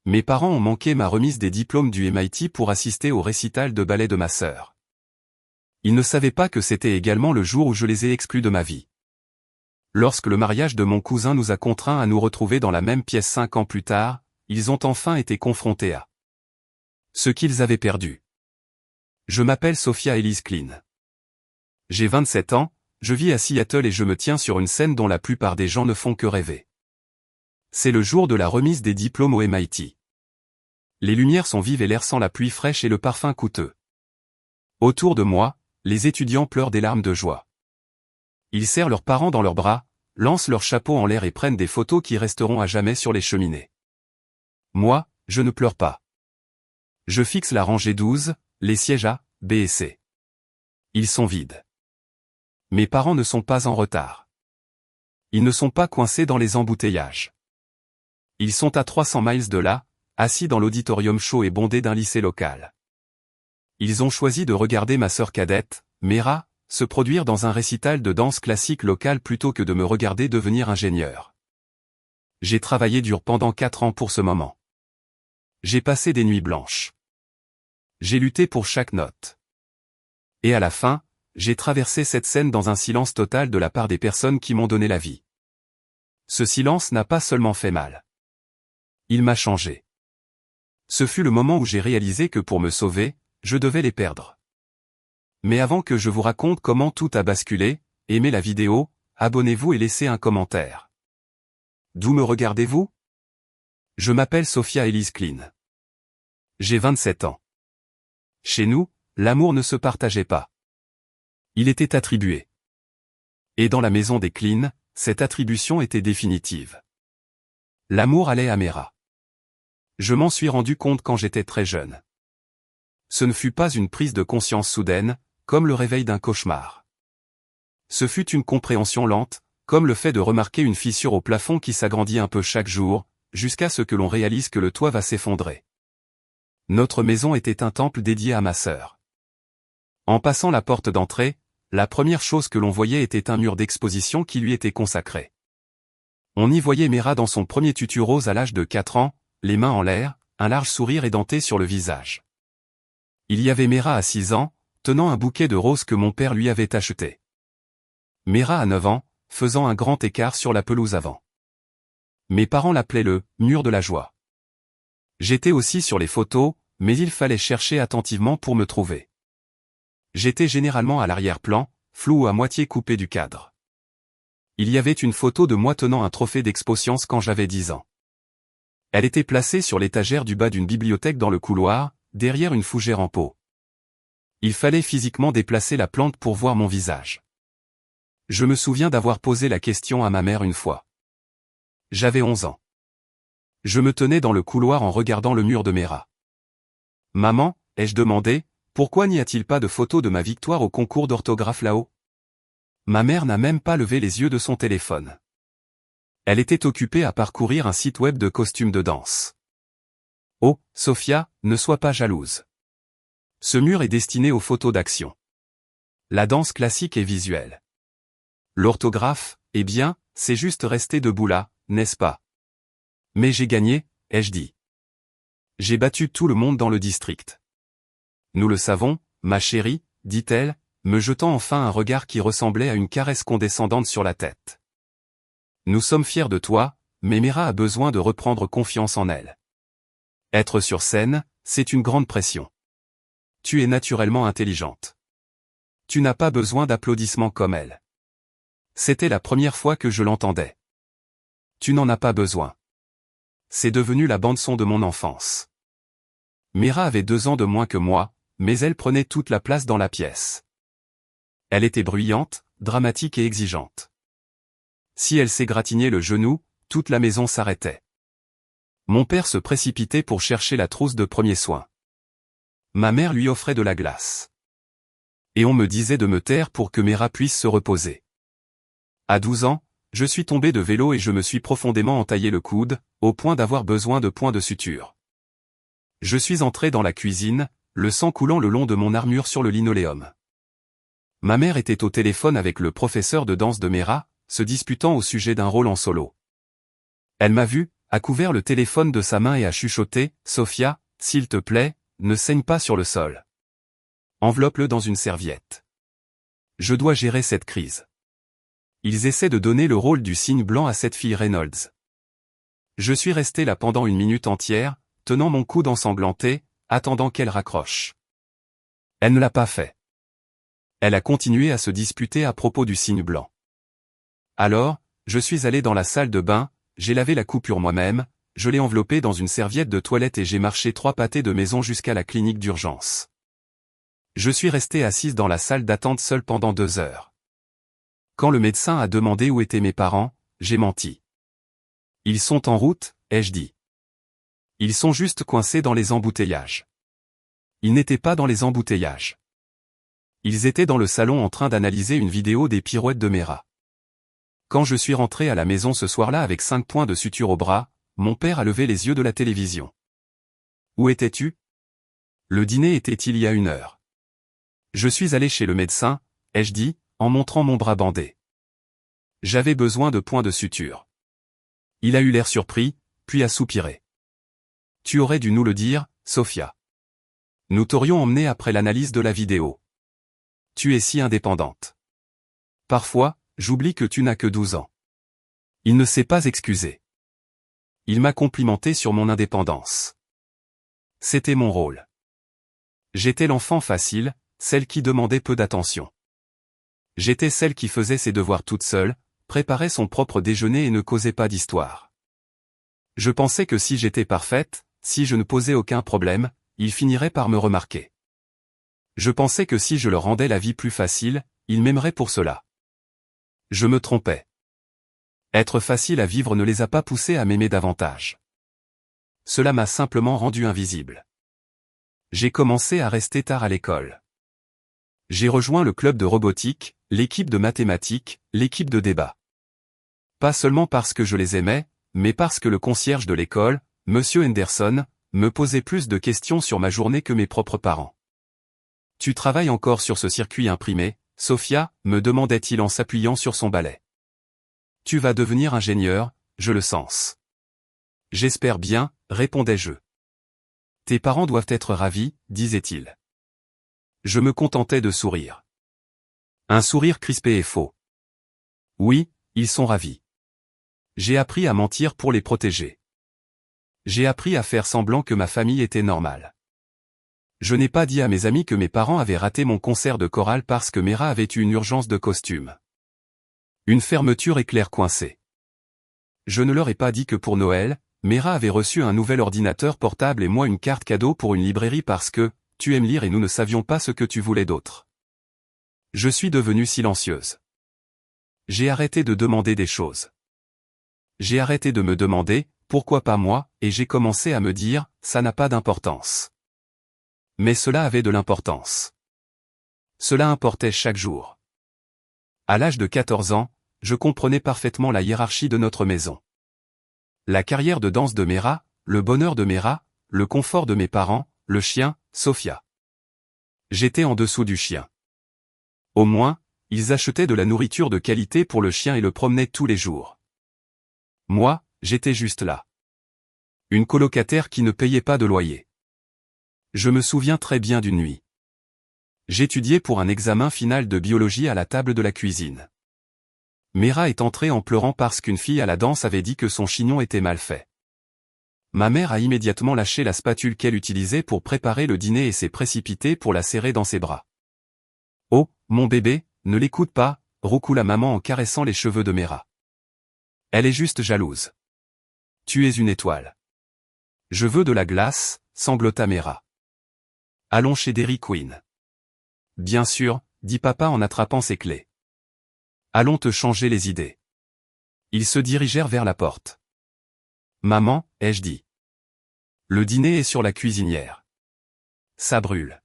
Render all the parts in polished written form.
Mes parents ont manqué ma remise des diplômes du MIT pour assister au récital de ballet de ma sœur. Ils ne savaient pas que c'était également le jour où je les ai exclus de ma vie. Lorsque le mariage de mon cousin nous a contraints à nous retrouver dans la même pièce 5 ans plus tard, ils ont enfin été confrontés à ce qu'ils avaient perdu. Je m'appelle Sophia Elise Klein. J'ai 27 ans, je vis à Seattle et je me tiens sur une scène dont la plupart des gens ne font que rêver. C'est le jour de la remise des diplômes au MIT. Les lumières sont vives et l'air sent la pluie fraîche et le parfum coûteux. Autour de moi, les étudiants pleurent des larmes de joie. Ils serrent leurs parents dans leurs bras, lancent leurs chapeaux en l'air et prennent des photos qui resteront à jamais sur les cheminées. Moi, je ne pleure pas. Je fixe la rangée 12, les sièges A, B et C. Ils sont vides. Mes parents ne sont pas en retard. Ils ne sont pas coincés dans les embouteillages. Ils sont à 300 miles de là, assis dans l'auditorium chaud et bondé d'un lycée local. Ils ont choisi de regarder ma sœur cadette, Mera, se produire dans un récital de danse classique locale plutôt que de me regarder devenir ingénieur. J'ai travaillé dur pendant 4 ans pour ce moment. J'ai passé des nuits blanches. J'ai lutté pour chaque note. Et à la fin, j'ai traversé cette scène dans un silence total de la part des personnes qui m'ont donné la vie. Ce silence n'a pas seulement fait mal. Il m'a changé. Ce fut le moment où j'ai réalisé que pour me sauver, je devais les perdre. Mais avant que je vous raconte comment tout a basculé, aimez la vidéo, abonnez-vous et laissez un commentaire. D'où me regardez-vous? Je m'appelle Sophia Elise Klein. J'ai 27 ans. Chez nous, l'amour ne se partageait pas. Il était attribué. Et dans la maison des Klein, cette attribution était définitive. L'amour allait à Mera. Je m'en suis rendu compte quand j'étais très jeune. Ce ne fut pas une prise de conscience soudaine, comme le réveil d'un cauchemar. Ce fut une compréhension lente, comme le fait de remarquer une fissure au plafond qui s'agrandit un peu chaque jour, jusqu'à ce que l'on réalise que le toit va s'effondrer. Notre maison était un temple dédié à ma sœur. En passant la porte d'entrée, la première chose que l'on voyait était un mur d'exposition qui lui était consacré. On y voyait Mera dans son premier tutu rose à l'âge de 4 ans, les mains en l'air, un large sourire édenté sur le visage. Il y avait Mera à 6 ans, tenant un bouquet de roses que mon père lui avait acheté. Mera à 9 ans, faisant un grand écart sur la pelouse avant. Mes parents l'appelaient le « mur de la joie ». J'étais aussi sur les photos, mais il fallait chercher attentivement pour me trouver. J'étais généralement à l'arrière-plan, flou ou à moitié coupé du cadre. Il y avait une photo de moi tenant un trophée d'Expo Science quand j'avais 10 ans. Elle était placée sur l'étagère du bas d'une bibliothèque dans le couloir, derrière une fougère en pot. Il fallait physiquement déplacer la plante pour voir mon visage. Je me souviens d'avoir posé la question à ma mère une fois. J'avais 11 ans. Je me tenais dans le couloir en regardant le mur de Mera. Maman, ai-je demandé, pourquoi n'y a-t-il pas de photo de ma victoire au concours d'orthographe là-haut? Ma mère n'a même pas levé les yeux de son téléphone. Elle était occupée à parcourir un site web de costumes de danse. Oh, Sophia, ne sois pas jalouse. Ce mur est destiné aux photos d'action. La danse classique est visuelle. L'orthographe, eh bien, c'est juste rester debout là, n'est-ce pas? Mais j'ai gagné, ai-je dit. J'ai battu tout le monde dans le district. Nous le savons, ma chérie, dit-elle, me jetant enfin un regard qui ressemblait à une caresse condescendante sur la tête. Nous sommes fiers de toi, mais Mera a besoin de reprendre confiance en elle. Être sur scène, c'est une grande pression. Tu es naturellement intelligente. Tu n'as pas besoin d'applaudissements comme elle. C'était la première fois que je l'entendais. Tu n'en as pas besoin. C'est devenu la bande-son de mon enfance. Mera avait 2 ans de moins que moi, mais elle prenait toute la place dans la pièce. Elle était bruyante, dramatique et exigeante. Si elle s'égratignait le genou, toute la maison s'arrêtait. Mon père se précipitait pour chercher la trousse de premiers soins. Ma mère lui offrait de la glace. Et on me disait de me taire pour que Mera puisse se reposer. À 12 ans, je suis tombé de vélo et je me suis profondément entaillé le coude, au point d'avoir besoin de points de suture. Je suis entré dans la cuisine, le sang coulant le long de mon armure sur le linoléum. Ma mère était au téléphone avec le professeur de danse de Mera, se disputant au sujet d'un rôle en solo. Elle m'a vu, a couvert le téléphone de sa main et a chuchoté, « Sophia, s'il te plaît, ne saigne pas sur le sol. Enveloppe-le dans une serviette. Je dois gérer cette crise. » Ils essaient de donner le rôle du cygne blanc à cette fille Reynolds. Je suis resté là pendant 1 minute entière, tenant mon coude ensanglanté, attendant qu'elle raccroche. Elle ne l'a pas fait. Elle a continué à se disputer à propos du cygne blanc. Alors, je suis allé dans la salle de bain, j'ai lavé la coupure moi-même, je l'ai enveloppée dans une serviette de toilette et j'ai marché 3 pâtés de maison jusqu'à la clinique d'urgence. Je suis resté assise dans la salle d'attente seule pendant 2 heures. Quand le médecin a demandé où étaient mes parents, j'ai menti. Ils sont en route, ai-je dit. Ils sont juste coincés dans les embouteillages. Ils n'étaient pas dans les embouteillages. Ils étaient dans le salon en train d'analyser une vidéo des pirouettes de Mera. Quand je suis rentré à la maison ce soir-là avec 5 points de suture au bras, mon père a levé les yeux de la télévision. Où étais-tu? Le dîner était il y a 1 heure. Je suis allé chez le médecin, ai-je dit, en montrant mon bras bandé. J'avais besoin de points de suture. Il a eu l'air surpris, puis a soupiré. Tu aurais dû nous le dire, Sophia. Nous t'aurions emmené après l'analyse de la vidéo. Tu es si indépendante. Parfois, j'oublie que tu n'as que 12 ans. Il ne s'est pas excusé. Il m'a complimenté sur mon indépendance. C'était mon rôle. J'étais l'enfant facile, celle qui demandait peu d'attention. J'étais celle qui faisait ses devoirs toute seule, préparait son propre déjeuner et ne causait pas d'histoire. Je pensais que si j'étais parfaite, si je ne posais aucun problème, ils finiraient par me remarquer. Je pensais que si je leur rendais la vie plus facile, ils m'aimeraient pour cela. Je me trompais. Être facile à vivre ne les a pas poussés à m'aimer davantage. Cela m'a simplement rendu invisible. J'ai commencé à rester tard à l'école. J'ai rejoint le club de robotique, l'équipe de mathématiques, l'équipe de débat. Pas seulement parce que je les aimais, mais parce que le concierge de l'école, Monsieur Henderson, me posait plus de questions sur ma journée que mes propres parents. Tu travailles encore sur ce circuit imprimé, Sophia, me demandait-il en s'appuyant sur son balai. Tu vas devenir ingénieur, je le sens. J'espère bien, répondais-je. Tes parents doivent être ravis, disait-il. Je me contentais de sourire. Un sourire crispé et faux. Oui, ils sont ravis. J'ai appris à mentir pour les protéger. J'ai appris à faire semblant que ma famille était normale. Je n'ai pas dit à mes amis que mes parents avaient raté mon concert de chorale parce que Mera avait eu une urgence de costume. Une fermeture éclair coincée. Je ne leur ai pas dit que pour Noël, Mera avait reçu un nouvel ordinateur portable et moi une carte cadeau pour une librairie parce que, tu aimes lire et nous ne savions pas ce que tu voulais d'autre. Je suis devenue silencieuse. J'ai arrêté de demander des choses. J'ai arrêté de me demander, pourquoi pas moi, et j'ai commencé à me dire, ça n'a pas d'importance. Mais cela avait de l'importance. Cela importait chaque jour. À l'âge de 14 ans, je comprenais parfaitement la hiérarchie de notre maison. La carrière de danse de Mera, le bonheur de Mera, le confort de mes parents, le chien, Sophia. J'étais en dessous du chien. Au moins, ils achetaient de la nourriture de qualité pour le chien et le promenaient tous les jours. Moi, j'étais juste là. Une colocataire qui ne payait pas de loyer. Je me souviens très bien d'une nuit. J'étudiais pour un examen final de biologie à la table de la cuisine. Mera est entrée en pleurant parce qu'une fille à la danse avait dit que son chignon était mal fait. Ma mère a immédiatement lâché la spatule qu'elle utilisait pour préparer le dîner et s'est précipitée pour la serrer dans ses bras. « Oh, mon bébé, ne l'écoute pas », roucoula maman en caressant les cheveux de Mera. « Elle est juste jalouse. Tu es une étoile. »« Je veux de la glace », sanglota Mera. « Allons chez Dairy Queen. »« Bien sûr », dit papa en attrapant ses clés. « Allons te changer les idées. » Ils se dirigèrent vers la porte. « Maman, ai-je dit. Le dîner est sur la cuisinière. Ça brûle. »«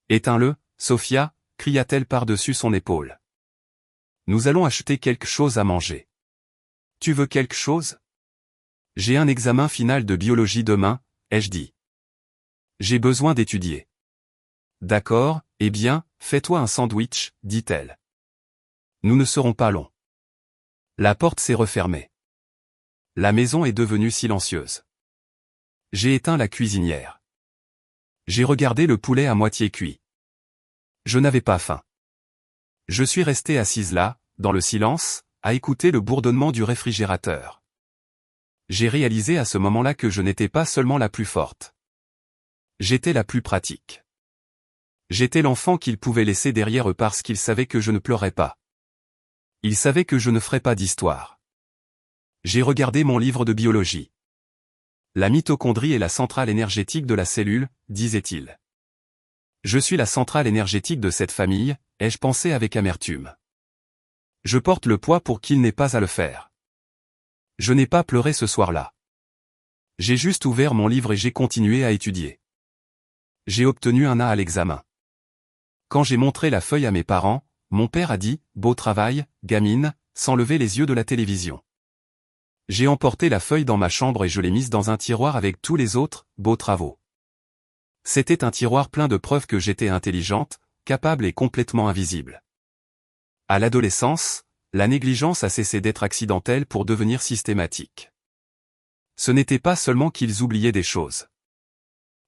Éteins-le, Sophia », cria-t-elle par-dessus son épaule. « Nous allons acheter quelque chose à manger. »« Tu veux quelque chose ? » ?»« J'ai un examen final de biologie demain, ai-je dit. J'ai besoin d'étudier. »« D'accord, eh bien, fais-toi un sandwich, dit-elle. Nous ne serons pas longs. La porte s'est refermée. La maison est devenue silencieuse. J'ai éteint la cuisinière. J'ai regardé le poulet à moitié cuit. Je n'avais pas faim. Je suis restée assise là, dans le silence, à écouter le bourdonnement du réfrigérateur. J'ai réalisé à ce moment-là que je n'étais pas seulement la plus forte. J'étais la plus pratique. J'étais l'enfant qu'ils pouvaient laisser derrière eux parce qu'ils savaient que je ne pleurais pas. Ils savaient que je ne ferais pas d'histoire. J'ai regardé mon livre de biologie. La mitochondrie est la centrale énergétique de la cellule, disait-il. Je suis la centrale énergétique de cette famille, ai-je pensé avec amertume. Je porte le poids pour qu'il n'ait pas à le faire. Je n'ai pas pleuré ce soir-là. J'ai juste ouvert mon livre et j'ai continué à étudier. J'ai obtenu un A à l'examen. Quand j'ai montré la feuille à mes parents, mon père a dit « Beau travail, gamine », sans lever les yeux de la télévision. J'ai emporté la feuille dans ma chambre et je l'ai mise dans un tiroir avec tous les autres « beaux travaux ». C'était un tiroir plein de preuves que j'étais intelligente, capable et complètement invisible. À l'adolescence, la négligence a cessé d'être accidentelle pour devenir systématique. Ce n'était pas seulement qu'ils oubliaient des choses.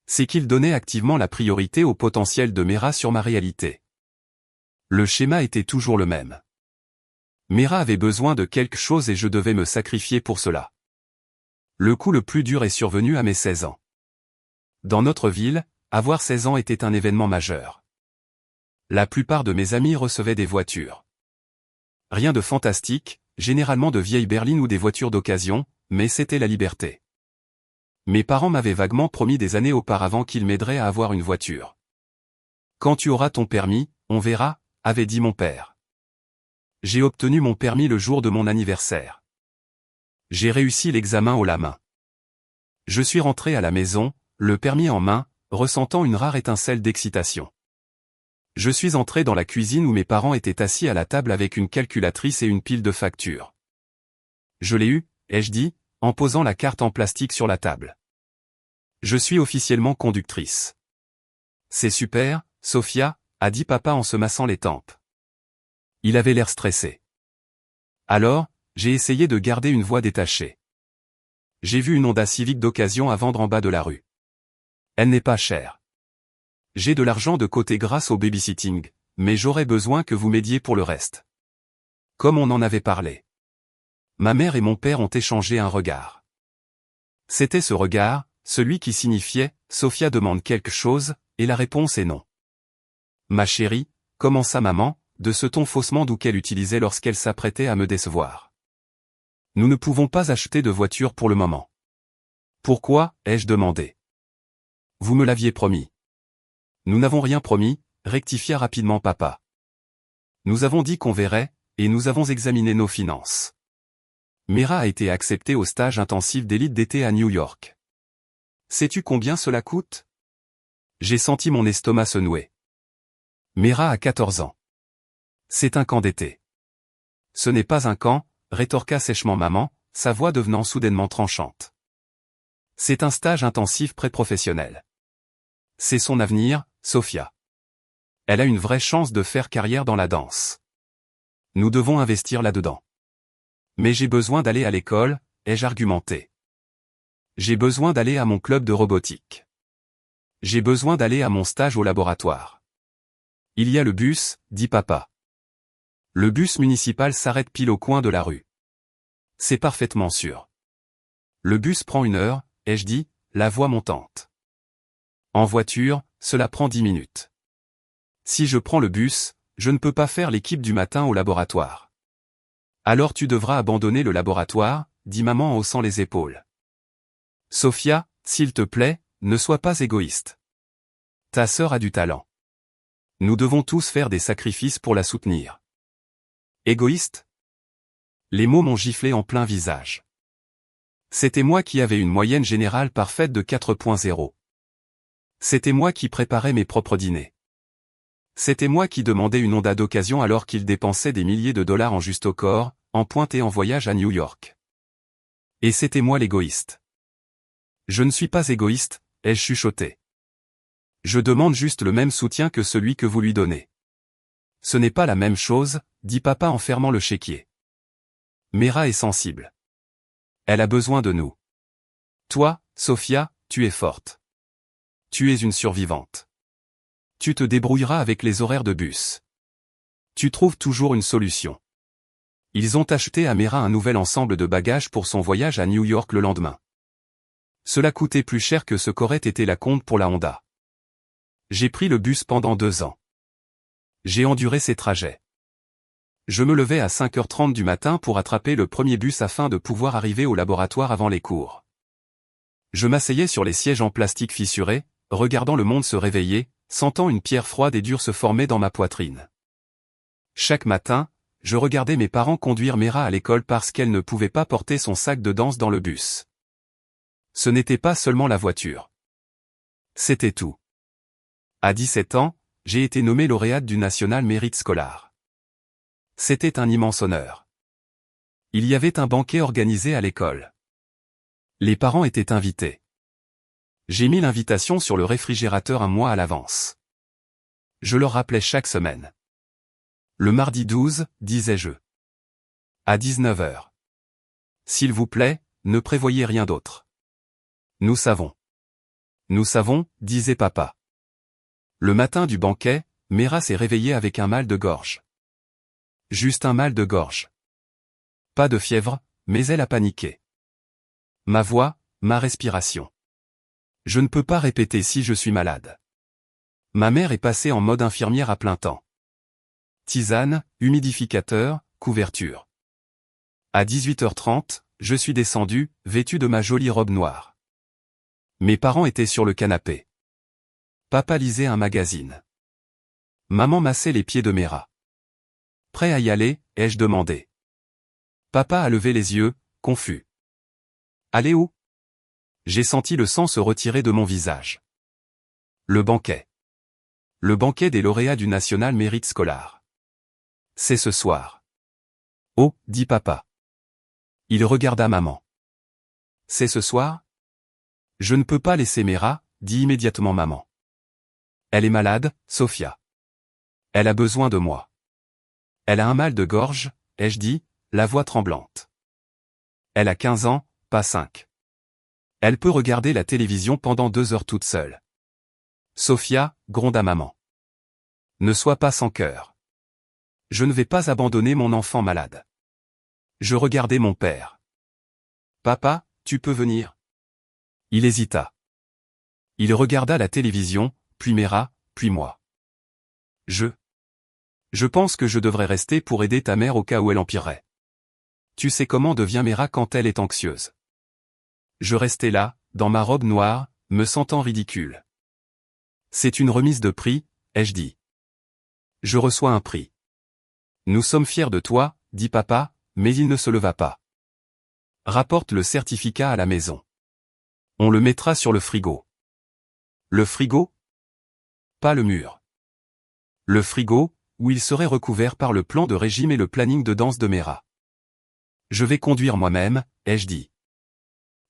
C'est qu'ils donnaient activement la priorité au potentiel de Mera sur ma réalité. Le schéma était toujours le même. Mera avait besoin de quelque chose et je devais me sacrifier pour cela. Le coup le plus dur est survenu à mes 16 ans. Dans notre ville, avoir 16 ans était un événement majeur. La plupart de mes amis recevaient des voitures. Rien de fantastique, généralement de vieilles berlines ou des voitures d'occasion, mais c'était la liberté. Mes parents m'avaient vaguement promis des années auparavant qu'ils m'aideraient à avoir une voiture. Quand tu auras ton permis, on verra, avait dit mon père. J'ai obtenu mon permis le jour de mon anniversaire. J'ai réussi l'examen haut la main. Je suis rentré à la maison, le permis en main, ressentant une rare étincelle d'excitation. Je suis entré dans la cuisine où mes parents étaient assis à la table avec une calculatrice et une pile de factures. Je l'ai eu, ai-je dit, en posant la carte en plastique sur la table. Je suis officiellement conductrice. C'est super, Sophia, a dit papa en se massant les tempes. Il avait l'air stressé. Alors, j'ai essayé de garder une voix détachée. J'ai vu une Honda Civic d'occasion à vendre en bas de la rue. Elle n'est pas chère. J'ai de l'argent de côté grâce au babysitting, mais j'aurais besoin que vous m'aidiez pour le reste. Comme on en avait parlé. Ma mère et mon père ont échangé un regard. C'était ce regard, celui qui signifiait « Sophia demande quelque chose » et la réponse est non. Ma chérie, commença maman, de ce ton faussement doux qu'elle utilisait lorsqu'elle s'apprêtait à me décevoir. Nous ne pouvons pas acheter de voiture pour le moment. Pourquoi, ai-je demandé. Vous me l'aviez promis. Nous n'avons rien promis, rectifia rapidement papa. Nous avons dit qu'on verrait, et nous avons examiné nos finances. Mera a été acceptée au stage intensif d'élite d'été à New York. Sais-tu combien cela coûte? J'ai senti mon estomac se nouer. Mera a 14 ans. C'est un camp d'été. Ce n'est pas un camp, rétorqua sèchement maman, sa voix devenant soudainement tranchante. C'est un stage intensif pré-professionnel. C'est son avenir, Sophia. Elle a une vraie chance de faire carrière dans la danse. Nous devons investir là-dedans. Mais j'ai besoin d'aller à l'école, ai-je argumenté. J'ai besoin d'aller à mon club de robotique. J'ai besoin d'aller à mon stage au laboratoire. Il y a le bus, dit papa. Le bus municipal s'arrête pile au coin de la rue. C'est parfaitement sûr. Le bus prend 1 heure, ai-je dit, la voix montante. En voiture, cela prend 10 minutes. Si je prends le bus, je ne peux pas faire l'équipe du matin au laboratoire. Alors tu devras abandonner le laboratoire, dit maman en haussant les épaules. Sophia, s'il te plaît, ne sois pas égoïste. Ta sœur a du talent. Nous devons tous faire des sacrifices pour la soutenir. Égoïste? Les mots m'ont giflé en plein visage. C'était moi qui avais une moyenne générale parfaite de 4.0. C'était moi qui préparais mes propres dîners. C'était moi qui demandais une Honda d'occasion alors qu'il dépensait des milliers de dollars en juste au corps, en pointe et en voyage à New York. Et c'était moi l'égoïste. Je ne suis pas égoïste, ai-je chuchoté. Je demande juste le même soutien que celui que vous lui donnez. Ce n'est pas la même chose, dit papa en fermant le chéquier. Mera est sensible. Elle a besoin de nous. Toi, Sophia, tu es forte. Tu es une survivante. Tu te débrouilleras avec les horaires de bus. Tu trouves toujours une solution. Ils ont acheté à Mera un nouvel ensemble de bagages pour son voyage à New York le lendemain. Cela coûtait plus cher que ce qu'aurait été la compte pour la Honda. J'ai pris le bus pendant 2 ans. J'ai enduré ces trajets. Je me levais à 5h30 du matin pour attraper le premier bus afin de pouvoir arriver au laboratoire avant les cours. Je m'asseyais sur les sièges en plastique fissurés, regardant le monde se réveiller, sentant une pierre froide et dure se former dans ma poitrine. Chaque matin, je regardais mes parents conduire Mera à l'école parce qu'elle ne pouvait pas porter son sac de danse dans le bus. Ce n'était pas seulement la voiture. C'était tout. À 17 ans, j'ai été nommé lauréate du National Merit Scholar. C'était un immense honneur. Il y avait un banquet organisé à l'école. Les parents étaient invités. J'ai mis l'invitation sur le réfrigérateur un mois à l'avance. Je leur rappelais chaque semaine. Le mardi 12, disais-je. À 19h. S'il vous plaît, ne prévoyez rien d'autre. Nous savons. Nous savons, disait papa. Le matin du banquet, Mera s'est réveillée avec un mal de gorge. Juste un mal de gorge. Pas de fièvre, mais elle a paniqué. Ma voix, ma respiration. Je ne peux pas répéter si je suis malade. Ma mère est passée en mode infirmière à plein temps. Tisane, humidificateur, couverture. À 18h30, je suis descendu, vêtu de ma jolie robe noire. Mes parents étaient sur le canapé. Papa lisait un magazine. Maman massait les pieds de Mera. Prêt à y aller, ai-je demandé. Papa a levé les yeux, confus. Aller où? J'ai senti le sang se retirer de mon visage. Le banquet. Le banquet des lauréats du National Merit Scholar. C'est ce soir. Oh, dit papa. Il regarda maman. C'est ce soir? Je ne peux pas laisser Mera, dit immédiatement maman. Elle est malade, Sophia. Elle a besoin de moi. Elle a un mal de gorge, ai-je dit, la voix tremblante. Elle a 15 ans, pas 5. Elle peut regarder la télévision pendant 2 heures toute seule. Sophia, gronda maman. Ne sois pas sans cœur. Je ne vais pas abandonner mon enfant malade. Je regardai mon père. Papa, tu peux venir? Il hésita. Il regarda la télévision, puis Mera, puis moi. Je pense que je devrais rester pour aider ta mère au cas où elle empirerait. Tu sais comment devient Mera quand elle est anxieuse. Je restai là, dans ma robe noire, me sentant ridicule. C'est une remise de prix, ai-je dit. Je reçois un prix. Nous sommes fiers de toi, dit papa, mais il ne se leva pas. Rapporte le certificat à la maison. On le mettra sur le frigo. Le frigo? Pas le mur. Le frigo, où il serait recouvert par le plan de régime et le planning de danse de Mera. Je vais conduire moi-même, ai-je dit.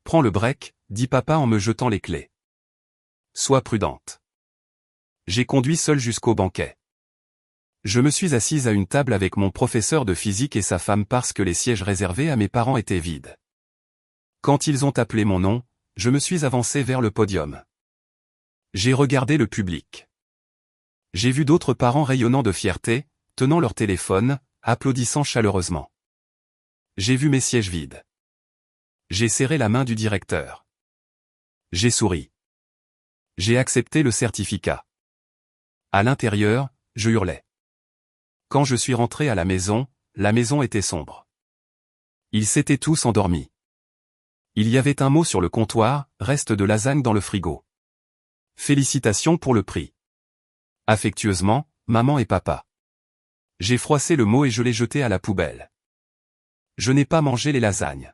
Prends le break, dit papa en me jetant les clés. Sois prudente. J'ai conduit seul jusqu'au banquet. Je me suis assise à une table avec mon professeur de physique et sa femme parce que les sièges réservés à mes parents étaient vides. Quand ils ont appelé mon nom, je me suis avancé vers le podium. J'ai regardé le public. J'ai vu d'autres parents rayonnant de fierté, tenant leur téléphone, applaudissant chaleureusement. J'ai vu mes sièges vides. J'ai serré la main du directeur. J'ai souri. J'ai accepté le certificat. À l'intérieur, je hurlais. Quand je suis rentré à la maison était sombre. Ils s'étaient tous endormis. Il y avait un mot sur le comptoir, reste de lasagne dans le frigo. Félicitations pour le prix. Affectueusement, maman et papa. J'ai froissé le mot et je l'ai jeté à la poubelle. Je n'ai pas mangé les lasagnes.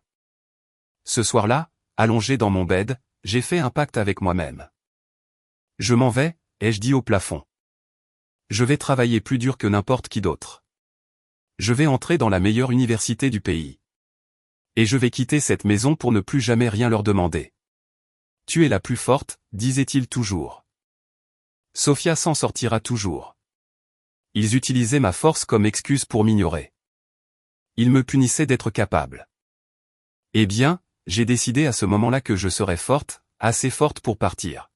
Ce soir-là, allongé dans mon bed, j'ai fait un pacte avec moi-même. Je m'en vais, ai-je dit au plafond. Je vais travailler plus dur que n'importe qui d'autre. Je vais entrer dans la meilleure université du pays. Et je vais quitter cette maison pour ne plus jamais rien leur demander. Tu es la plus forte, disait-il toujours. Sophia s'en sortira toujours. Ils utilisaient ma force comme excuse pour m'ignorer. Ils me punissaient d'être capable. Eh bien, j'ai décidé à ce moment-là que je serais forte, assez forte pour partir.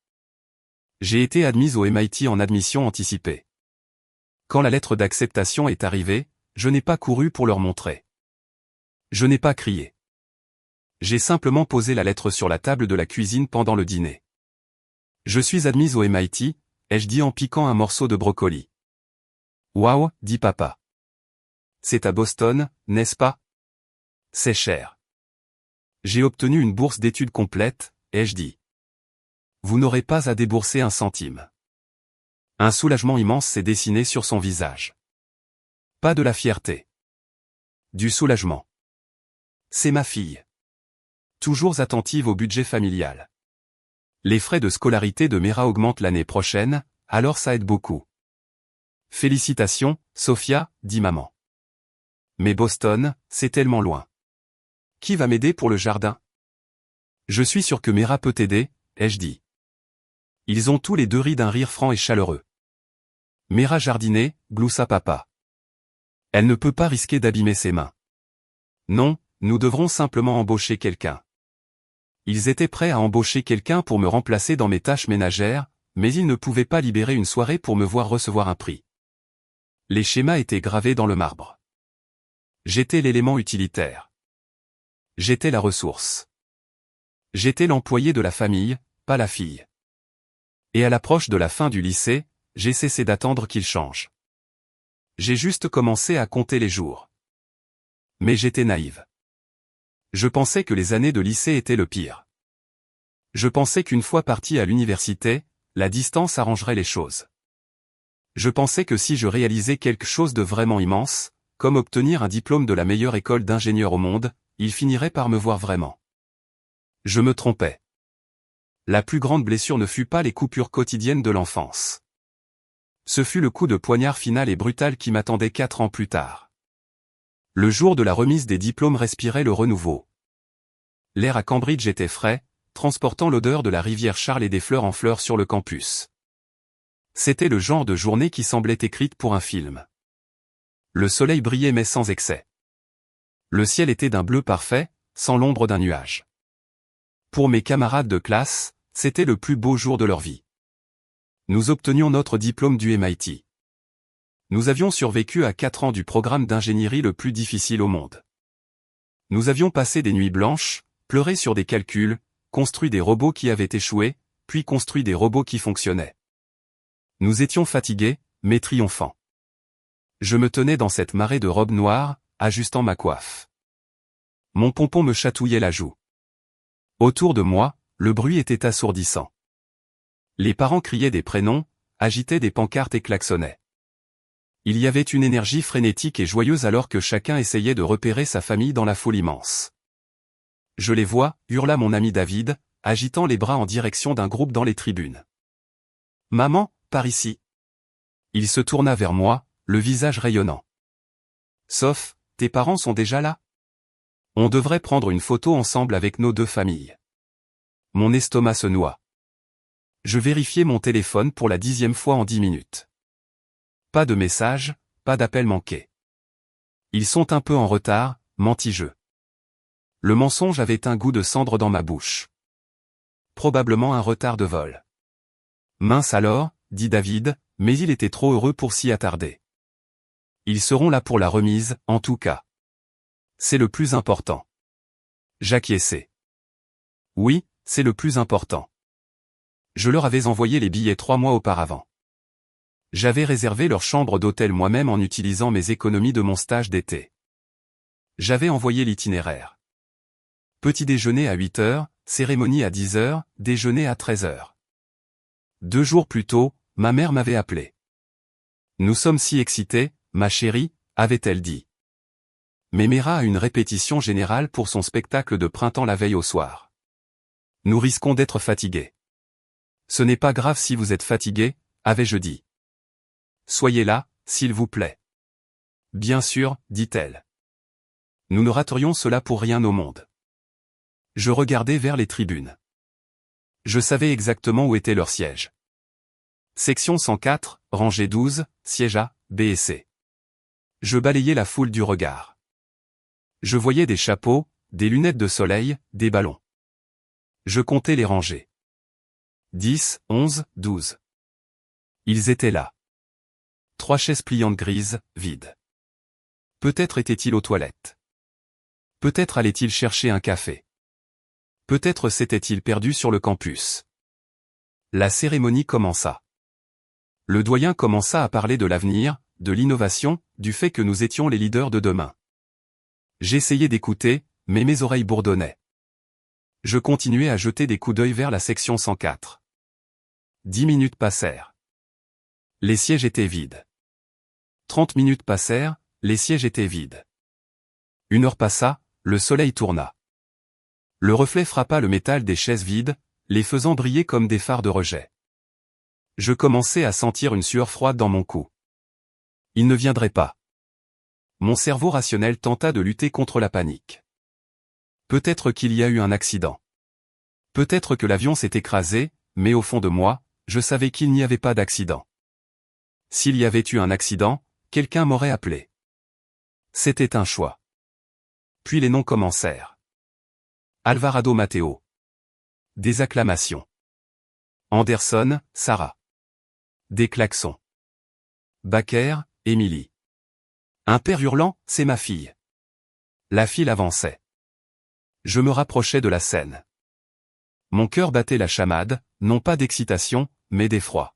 J'ai été admise au MIT en admission anticipée. Quand la lettre d'acceptation est arrivée, je n'ai pas couru pour leur montrer. Je n'ai pas crié. J'ai simplement posé la lettre sur la table de la cuisine pendant le dîner. Je suis admise au MIT, ai-je dit en piquant un morceau de brocoli. Waouh, dit papa. C'est à Boston, n'est-ce pas? C'est cher. J'ai obtenu une bourse d'études complète, ai-je dit. Vous n'aurez pas à débourser un centime. Un soulagement immense s'est dessiné sur son visage. Pas de la fierté. Du soulagement. C'est ma fille. Toujours attentive au budget familial. Les frais de scolarité de Mera augmentent l'année prochaine, alors ça aide beaucoup. Félicitations, Sophia, dit maman. Mais Boston, c'est tellement loin. Qui va m'aider pour le jardin? Je suis sûr que Mera peut t'aider, ai-je dit. Ils ont tous les deux ri d'un rire franc et chaleureux. Mera jardiner, gloussa papa. Elle ne peut pas risquer d'abîmer ses mains. Non, nous devrons simplement embaucher quelqu'un. Ils étaient prêts à embaucher quelqu'un pour me remplacer dans mes tâches ménagères, mais ils ne pouvaient pas libérer une soirée pour me voir recevoir un prix. Les schémas étaient gravés dans le marbre. J'étais l'élément utilitaire. J'étais la ressource. J'étais l'employé de la famille, pas la fille. Et à l'approche de la fin du lycée, j'ai cessé d'attendre qu'il change. J'ai juste commencé à compter les jours. Mais j'étais naïve. Je pensais que les années de lycée étaient le pire. Je pensais qu'une fois parti à l'université, la distance arrangerait les choses. Je pensais que si je réalisais quelque chose de vraiment immense, comme obtenir un diplôme de la meilleure école d'ingénieur au monde, il finirait par me voir vraiment. Je me trompais. La plus grande blessure ne fut pas les coupures quotidiennes de l'enfance. Ce fut le coup de poignard final et brutal qui m'attendait 4 ans plus tard. Le jour de la remise des diplômes respirait le renouveau. L'air à Cambridge était frais, transportant l'odeur de la rivière Charles et des fleurs en fleurs sur le campus. C'était le genre de journée qui semblait écrite pour un film. Le soleil brillait mais sans excès. Le ciel était d'un bleu parfait, sans l'ombre d'un nuage. Pour mes camarades de classe, c'était le plus beau jour de leur vie. Nous obtenions notre diplôme du MIT. Nous avions survécu à 4 ans du programme d'ingénierie le plus difficile au monde. Nous avions passé des nuits blanches, pleuré sur des calculs, construit des robots qui avaient échoué, puis construit des robots qui fonctionnaient. Nous étions fatigués, mais triomphants. Je me tenais dans cette marée de robes noires, ajustant ma coiffe. Mon pompon me chatouillait la joue. Autour de moi, le bruit était assourdissant. Les parents criaient des prénoms, agitaient des pancartes et klaxonnaient. Il y avait une énergie frénétique et joyeuse alors que chacun essayait de repérer sa famille dans la foule immense. Je les vois, hurla mon ami David, agitant les bras en direction d'un groupe dans les tribunes. Maman, par ici. Il se tourna vers moi, le visage rayonnant. Sauf, tes parents sont déjà là? On devrait prendre une photo ensemble avec nos 2 familles. Mon estomac se noua. Je vérifiai mon téléphone pour la 10e fois en 10 minutes. Pas de message, pas d'appel manqué. Ils sont un peu en retard, mentis-je. Le mensonge avait un goût de cendre dans ma bouche. Probablement un retard de vol. Mince alors, dit David, mais il était trop heureux pour s'y attarder. Ils seront là pour la remise, en tout cas. C'est le plus important. J'acquiesçai. Oui, c'est le plus important. Je leur avais envoyé les billets 3 mois auparavant. J'avais réservé leur chambre d'hôtel moi-même en utilisant mes économies de mon stage d'été. J'avais envoyé l'itinéraire. Petit déjeuner à 8 heures, cérémonie à 10 heures, déjeuner à 13 heures. 2 jours plus tôt, ma mère m'avait appelé. Nous sommes si excités, ma chérie, avait-elle dit. Mais Mera a une répétition générale pour son spectacle de printemps la veille au soir. Nous risquons d'être fatigués. Ce n'est pas grave si vous êtes fatigués, avais-je dit. Soyez là, s'il vous plaît. Bien sûr, dit-elle. Nous ne raterions cela pour rien au monde. Je regardais vers les tribunes. Je savais exactement où était leur siège. Section 104, rangée 12, siège A, B et C. Je balayais la foule du regard. Je voyais des chapeaux, des lunettes de soleil, des ballons. Je comptais les rangées. 10, 11, 12. Ils étaient là. 3 chaises pliantes grises, vides. Peut-être était-il aux toilettes. Peut-être allait-il chercher un café. Peut-être s'était-il perdu sur le campus. La cérémonie commença. Le doyen commença à parler de l'avenir, de l'innovation, du fait que nous étions les leaders de demain. J'essayais d'écouter, mais mes oreilles bourdonnaient. Je continuais à jeter des coups d'œil vers la section 104. 10 minutes passèrent. Les sièges étaient vides. 30 minutes passèrent, les sièges étaient vides. 1 heure passa, le soleil tourna. Le reflet frappa le métal des chaises vides, les faisant briller comme des phares de rejet. Je commençais à sentir une sueur froide dans mon cou. Il ne viendrait pas. Mon cerveau rationnel tenta de lutter contre la panique. Peut-être qu'il y a eu un accident. Peut-être que l'avion s'est écrasé, mais au fond de moi, je savais qu'il n'y avait pas d'accident. S'il y avait eu un accident, quelqu'un m'aurait appelé. C'était un choix. Puis les noms commencèrent. Alvarado Matteo. Des acclamations. Anderson, Sarah. Des klaxons. Baker, Emily. Un père hurlant, c'est ma fille. La file avançait. Je me rapprochais de la scène. Mon cœur battait la chamade, non pas d'excitation, mais d'effroi.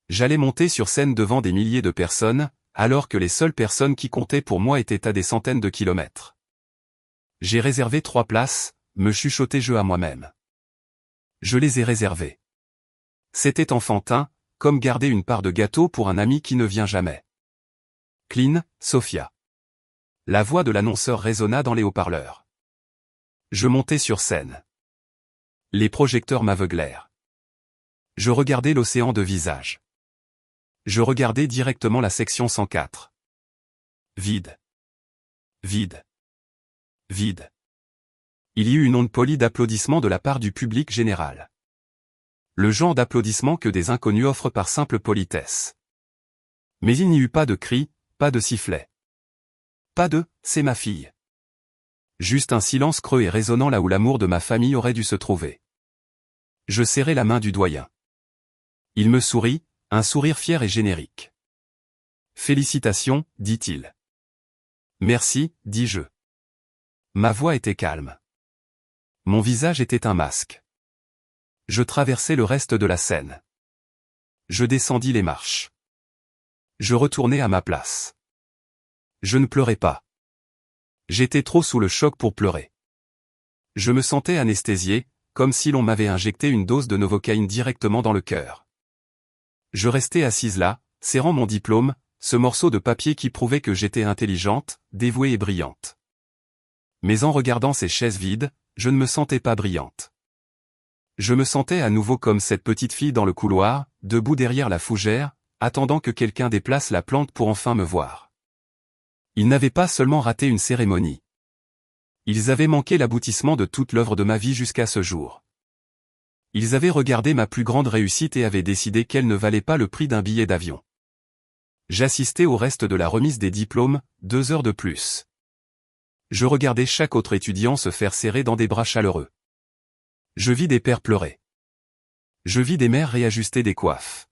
J'allais monter sur scène devant des milliers de personnes, alors que les seules personnes qui comptaient pour moi étaient à des centaines de kilomètres. J'ai réservé 3 places, me chuchotai-je à moi-même. Je les ai réservées. C'était enfantin, comme garder une part de gâteau pour un ami qui ne vient jamais. Clean, Sophia. La voix de l'annonceur résonna dans les haut-parleurs. Je montai sur scène. Les projecteurs m'aveuglèrent. Je regardais l'océan de visages. Je regardais directement la section 104. Vide. Vide. Vide. Il y eut une onde polie d'applaudissements de la part du public général. Le genre d'applaudissements que des inconnus offrent par simple politesse. Mais il n'y eut pas de cris, pas de sifflets. Pas de « c'est ma fille ». Juste un silence creux et résonnant là où l'amour de ma famille aurait dû se trouver. Je serrai la main du doyen. Il me sourit, un sourire fier et générique. Félicitations, dit-il. Merci, dis-je. Ma voix était calme. Mon visage était un masque. Je traversai le reste de la scène. Je descendis les marches. Je retournai à ma place. Je ne pleurais pas. J'étais trop sous le choc pour pleurer. Je me sentais anesthésié, comme si l'on m'avait injecté une dose de novocaïne directement dans le cœur. Je restais assise là, serrant mon diplôme, ce morceau de papier qui prouvait que j'étais intelligente, dévouée et brillante. Mais en regardant ces chaises vides, je ne me sentais pas brillante. Je me sentais à nouveau comme cette petite fille dans le couloir, debout derrière la fougère, attendant que quelqu'un déplace la plante pour enfin me voir. Ils n'avaient pas seulement raté une cérémonie. Ils avaient manqué l'aboutissement de toute l'œuvre de ma vie jusqu'à ce jour. Ils avaient regardé ma plus grande réussite et avaient décidé qu'elle ne valait pas le prix d'un billet d'avion. J'assistais au reste de la remise des diplômes, 2 heures de plus. Je regardais chaque autre étudiant se faire serrer dans des bras chaleureux. Je vis des pères pleurer. Je vis des mères réajuster des coiffes.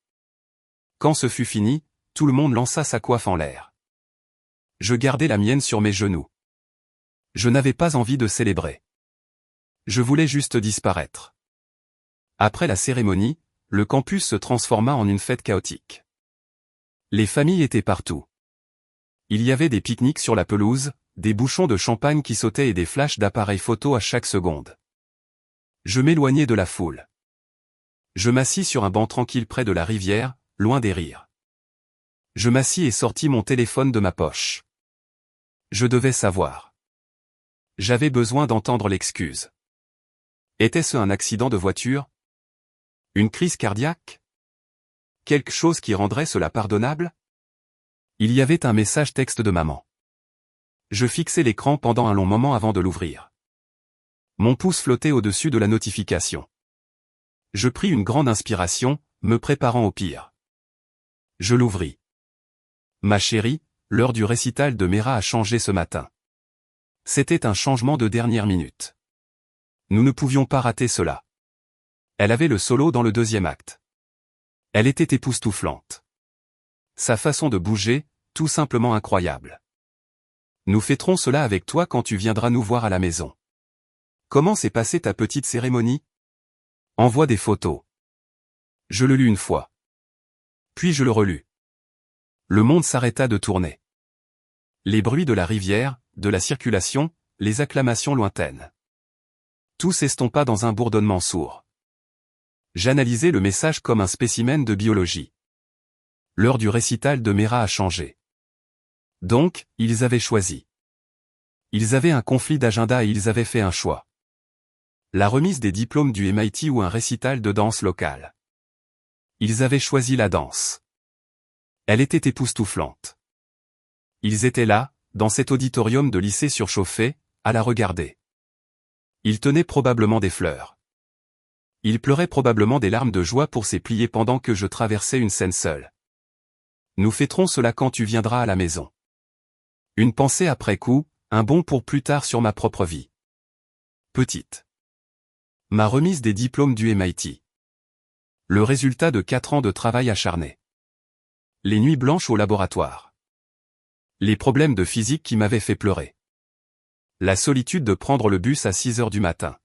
Quand ce fut fini, tout le monde lança sa coiffe en l'air. Je gardai la mienne sur mes genoux. Je n'avais pas envie de célébrer. Je voulais juste disparaître. Après la cérémonie, le campus se transforma en une fête chaotique. Les familles étaient partout. Il y avait des pique-niques sur la pelouse, des bouchons de champagne qui sautaient et des flashs d'appareils photo à chaque seconde. Je m'éloignai de la foule. Je m'assis sur un banc tranquille près de la rivière, loin des rires. Je m'assis et sortis mon téléphone de ma poche. Je devais savoir. J'avais besoin d'entendre l'excuse. Était-ce un accident de voiture? Une crise cardiaque? Quelque chose qui rendrait cela pardonnable? Il y avait un message texte de maman. Je fixai l'écran pendant un long moment avant de l'ouvrir. Mon pouce flottait au-dessus de la notification. Je pris une grande inspiration, me préparant au pire. Je l'ouvris. Ma chérie, l'heure du récital de Mera a changé ce matin. C'était un changement de dernière minute. Nous ne pouvions pas rater cela. Elle avait le solo dans le deuxième acte. Elle était époustouflante. Sa façon de bouger, tout simplement incroyable. Nous fêterons cela avec toi quand tu viendras nous voir à la maison. Comment s'est passée ta petite cérémonie? Envoie des photos. Je le lus une fois. Puis je le relus. Le monde s'arrêta de tourner. Les bruits de la rivière, de la circulation, les acclamations lointaines. Tout s'estompa dans un bourdonnement sourd. J'analysais le message comme un spécimen de biologie. L'heure du récital de Mera a changé. Donc, ils avaient choisi. Ils avaient un conflit d'agenda et ils avaient fait un choix. La remise des diplômes du MIT ou un récital de danse locale. Ils avaient choisi la danse. Elle était époustouflante. Ils étaient là, dans cet auditorium de lycée surchauffé, à la regarder. Ils tenaient probablement des fleurs. Ils pleuraient probablement des larmes de joie pour ces pliés pendant que je traversais une scène seule. Nous fêterons cela quand tu viendras à la maison. Une pensée après coup, un bond pour plus tard sur ma propre vie. Petite. Ma remise des diplômes du MIT. Le résultat de 4 ans de travail acharné. Les nuits blanches au laboratoire. Les problèmes de physique qui m'avaient fait pleurer. La solitude de prendre le bus à 6 heures du matin.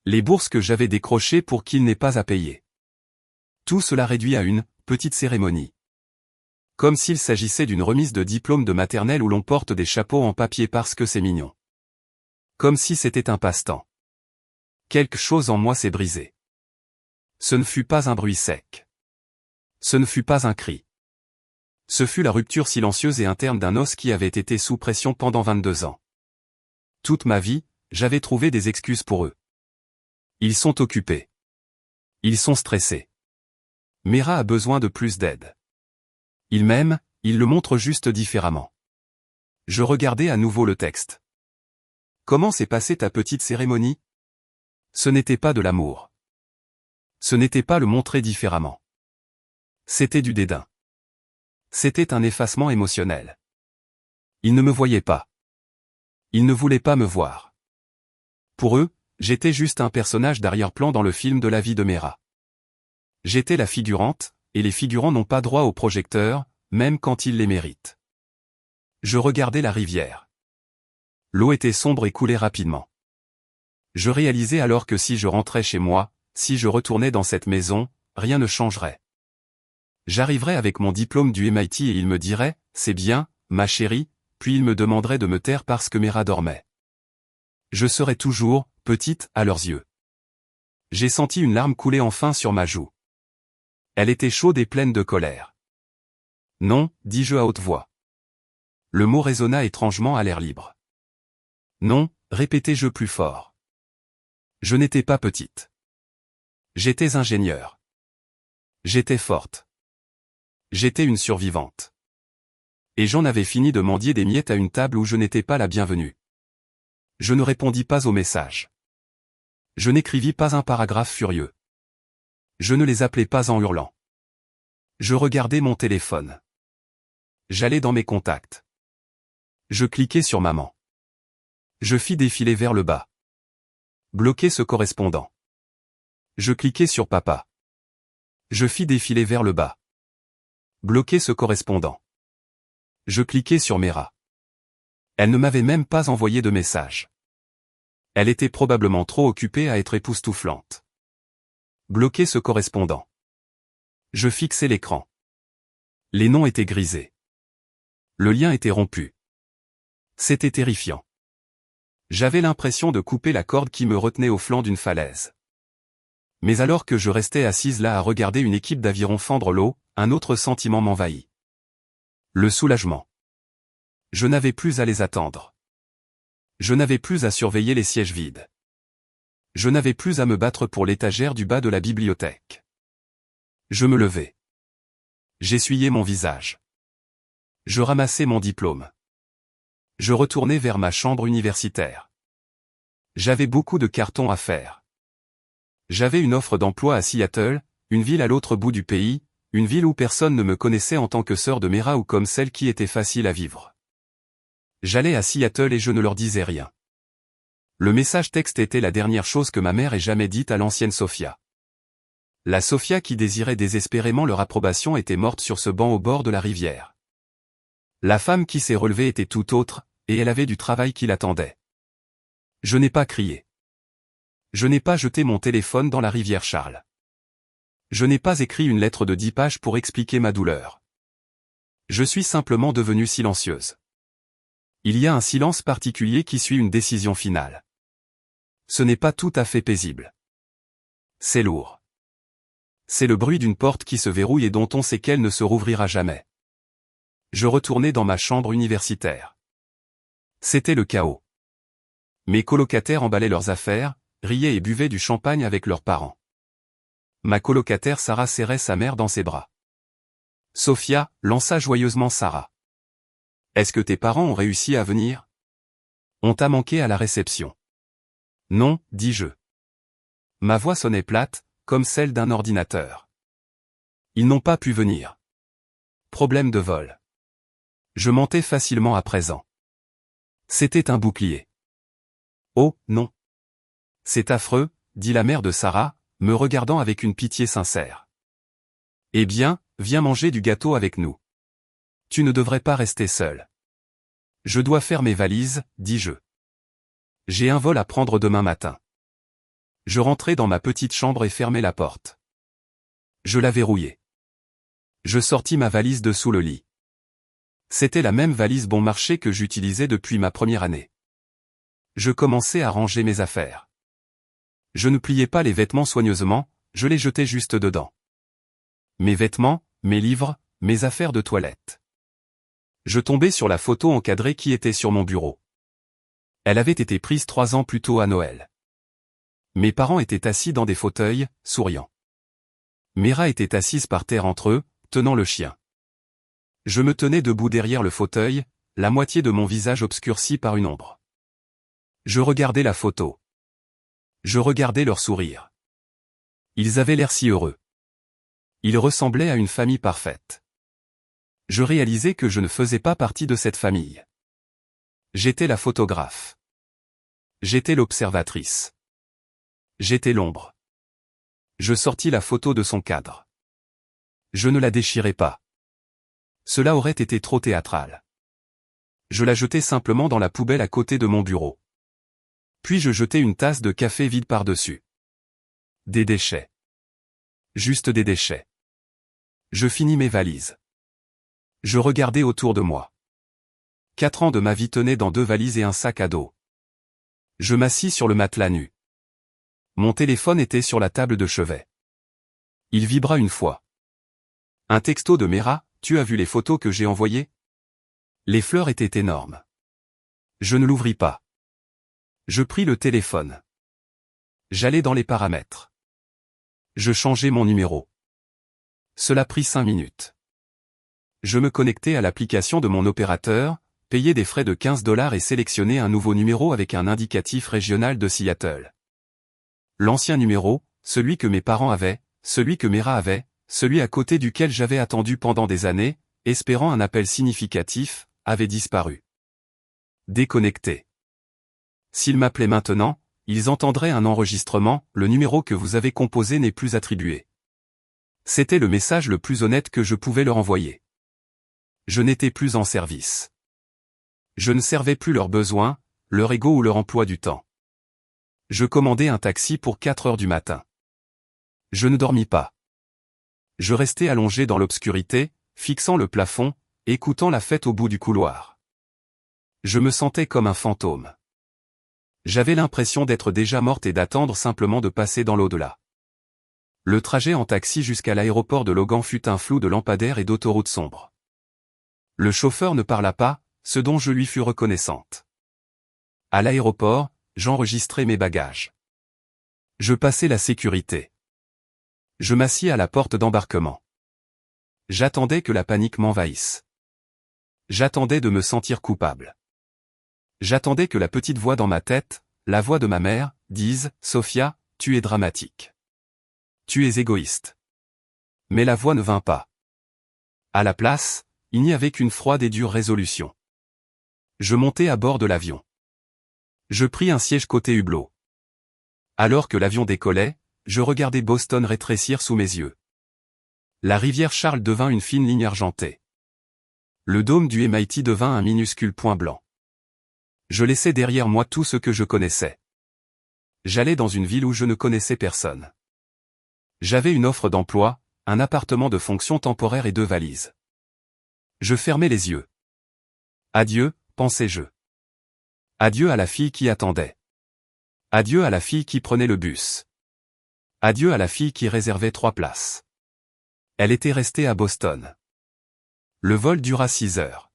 Les bourses que j'avais décrochées pour qu'il n'ait pas à payer. Tout cela réduit à une petite cérémonie. Comme s'il s'agissait d'une remise de diplôme de maternelle où l'on porte des chapeaux en papier parce que c'est mignon. Comme si c'était un passe-temps. Quelque chose en moi s'est brisé. Ce ne fut pas un bruit sec. Ce ne fut pas un cri. Ce fut la rupture silencieuse et interne d'un os qui avait été sous pression pendant 22 ans. Toute ma vie, j'avais trouvé des excuses pour eux. Ils sont occupés. Ils sont stressés. Mera a besoin de plus d'aide. Il m'aime, il le montre juste différemment. Je regardais à nouveau le texte. Comment s'est passée ta petite cérémonie? Ce n'était pas de l'amour. Ce n'était pas le montrer différemment. C'était du dédain. C'était un effacement émotionnel. Ils ne me voyaient pas. Ils ne voulaient pas me voir. Pour eux, j'étais juste un personnage d'arrière-plan dans le film de la vie de Mera. J'étais la figurante, et les figurants n'ont pas droit au projecteur, même quand ils les méritent. Je regardais la rivière. L'eau était sombre et coulait rapidement. Je réalisais alors que si je rentrais chez moi, si je retournais dans cette maison, rien ne changerait. J'arriverais avec mon diplôme du MIT et il me dirait, c'est bien, ma chérie, puis il me demanderait de me taire parce que Mera dormait. Je serais toujours, petite, à leurs yeux. J'ai senti une larme couler enfin sur ma joue. Elle était chaude et pleine de colère. Non, dis-je à haute voix. Le mot résonna étrangement à l'air libre. Non, répétai-je plus fort. Je n'étais pas petite. J'étais ingénieure. J'étais forte. J'étais une survivante. Et j'en avais fini de mendier des miettes à une table où je n'étais pas la bienvenue. Je ne répondis pas aux messages. Je n'écrivis pas un paragraphe furieux. Je ne les appelais pas en hurlant. Je regardais mon téléphone. J'allais dans mes contacts. Je cliquais sur maman. Je fis défiler vers le bas. Bloquer ce correspondant. Je cliquais sur papa. Je fis défiler vers le bas. Bloquer ce correspondant. Je cliquais sur Mera. Elle ne m'avait même pas envoyé de message. Elle était probablement trop occupée à être époustouflante. Bloquer ce correspondant. Je fixais l'écran. Les noms étaient grisés. Le lien était rompu. C'était terrifiant. J'avais l'impression de couper la corde qui me retenait au flanc d'une falaise. Mais alors que je restais assise là à regarder une équipe d'aviron fendre l'eau, un autre sentiment m'envahit. Le soulagement. Je n'avais plus à les attendre. Je n'avais plus à surveiller les sièges vides. Je n'avais plus à me battre pour l'étagère du bas de la bibliothèque. Je me levai. J'essuyai mon visage. Je ramassai mon diplôme. Je retournai vers ma chambre universitaire. J'avais beaucoup de cartons à faire. J'avais une offre d'emploi à Seattle, une ville à l'autre bout du pays, une ville où personne ne me connaissait en tant que sœur de Mera ou comme celle qui était facile à vivre. J'allais à Seattle et je ne leur disais rien. Le message texte était la dernière chose que ma mère ait jamais dite à l'ancienne Sophia. La Sophia qui désirait désespérément leur approbation était morte sur ce banc au bord de la rivière. La femme qui s'est relevée était tout autre, et elle avait du travail qui l'attendait. Je n'ai pas crié. Je n'ai pas jeté mon téléphone dans la rivière Charles. Je n'ai pas écrit une lettre de 10 pages pour expliquer ma douleur. Je suis simplement devenue silencieuse. Il y a un silence particulier qui suit une décision finale. Ce n'est pas tout à fait paisible. C'est lourd. C'est le bruit d'une porte qui se verrouille et dont on sait qu'elle ne se rouvrira jamais. Je retournai dans ma chambre universitaire. C'était le chaos. Mes colocataires emballaient leurs affaires, riaient et buvaient du champagne avec leurs parents. Ma colocataire Sarah serrait sa mère dans ses bras. Sophia, lança joyeusement Sarah. Est-ce que tes parents ont réussi à venir? On t'a manqué à la réception. Non, dis-je. Ma voix sonnait plate, comme celle d'un ordinateur. Ils n'ont pas pu venir. Problème de vol. Je mentais facilement à présent. C'était un bouclier. Oh, non. C'est affreux, dit la mère de Sarah, me regardant avec une pitié sincère. Eh bien, viens manger du gâteau avec nous. Tu ne devrais pas rester seul. Je dois faire mes valises, dis-je. J'ai un vol à prendre demain matin. Je rentrai dans ma petite chambre et fermai la porte. Je la verrouillai. Je sortis ma valise de sous le lit. C'était la même valise bon marché que j'utilisais depuis ma première année. Je commençai à ranger mes affaires. Je ne pliais pas les vêtements soigneusement, je les jetais juste dedans. Mes vêtements, mes livres, mes affaires de toilette. Je tombai sur la photo encadrée qui était sur mon bureau. Elle avait été prise 3 ans plus tôt à Noël. Mes parents étaient assis dans des fauteuils, souriant. Mes rats étaient assises par terre entre eux, tenant le chien. Je me tenais debout derrière le fauteuil, la moitié de mon visage obscurci par une ombre. Je regardais la photo. Je regardais leur sourire. Ils avaient l'air si heureux. Ils ressemblaient à une famille parfaite. Je réalisais que je ne faisais pas partie de cette famille. J'étais la photographe. J'étais l'observatrice. J'étais l'ombre. Je sortis la photo de son cadre. Je ne la déchirai pas. Cela aurait été trop théâtral. Je la jetai simplement dans la poubelle à côté de mon bureau. Puis je jetai une tasse de café vide par-dessus. Des déchets. Juste des déchets. Je finis mes valises. Je regardais autour de moi. 4 ans de ma vie tenaient dans 2 valises et un sac à dos. Je m'assis sur le matelas nu. Mon téléphone était sur la table de chevet. Il vibra une fois. Un texto de Mera, tu as vu les photos que j'ai envoyées? Les fleurs étaient énormes. Je ne l'ouvris pas. Je pris le téléphone. J'allai dans les paramètres. Je changeai mon numéro. Cela prit 5 minutes. Je me connectai à l'application de mon opérateur, payai des frais de $15 et sélectionnai un nouveau numéro avec un indicatif régional de Seattle. L'ancien numéro, celui que mes parents avaient, celui que Mera avait, celui à côté duquel j'avais attendu pendant des années, espérant un appel significatif, avait disparu. Déconnecté. S'ils m'appelaient maintenant, ils entendraient un enregistrement, le numéro que vous avez composé n'est plus attribué. C'était le message le plus honnête que je pouvais leur envoyer. Je n'étais plus en service. Je ne servais plus leurs besoins, leur ego ou leur emploi du temps. Je commandai un taxi pour 4 heures du matin. Je ne dormis pas. Je restais allongé dans l'obscurité, fixant le plafond, écoutant la fête au bout du couloir. Je me sentais comme un fantôme. J'avais l'impression d'être déjà morte et d'attendre simplement de passer dans l'au-delà. Le trajet en taxi jusqu'à l'aéroport de Logan fut un flou de lampadaires et d'autoroutes sombres. Le chauffeur ne parla pas, ce dont je lui fus reconnaissante. À l'aéroport, j'enregistrai mes bagages. Je passai la sécurité. Je m'assis à la porte d'embarquement. J'attendais que la panique m'envahisse. J'attendais de me sentir coupable. J'attendais que la petite voix dans ma tête, la voix de ma mère, dise « Sophia, tu es dramatique. Tu es égoïste. » Mais la voix ne vint pas. À la place, il n'y avait qu'une froide et dure résolution. Je montai à bord de l'avion. Je pris un siège côté hublot. Alors que l'avion décollait, je regardais Boston rétrécir sous mes yeux. La rivière Charles devint une fine ligne argentée. Le dôme du MIT devint un minuscule point blanc. Je laissais derrière moi tout ce que je connaissais. J'allais dans une ville où je ne connaissais personne. J'avais une offre d'emploi, un appartement de fonction temporaire et 2 valises. Je fermais les yeux. Adieu, pensais-je. Adieu à la fille qui attendait. Adieu à la fille qui prenait le bus. Adieu à la fille qui réservait 3 places. Elle était restée à Boston. Le vol dura 6 heures.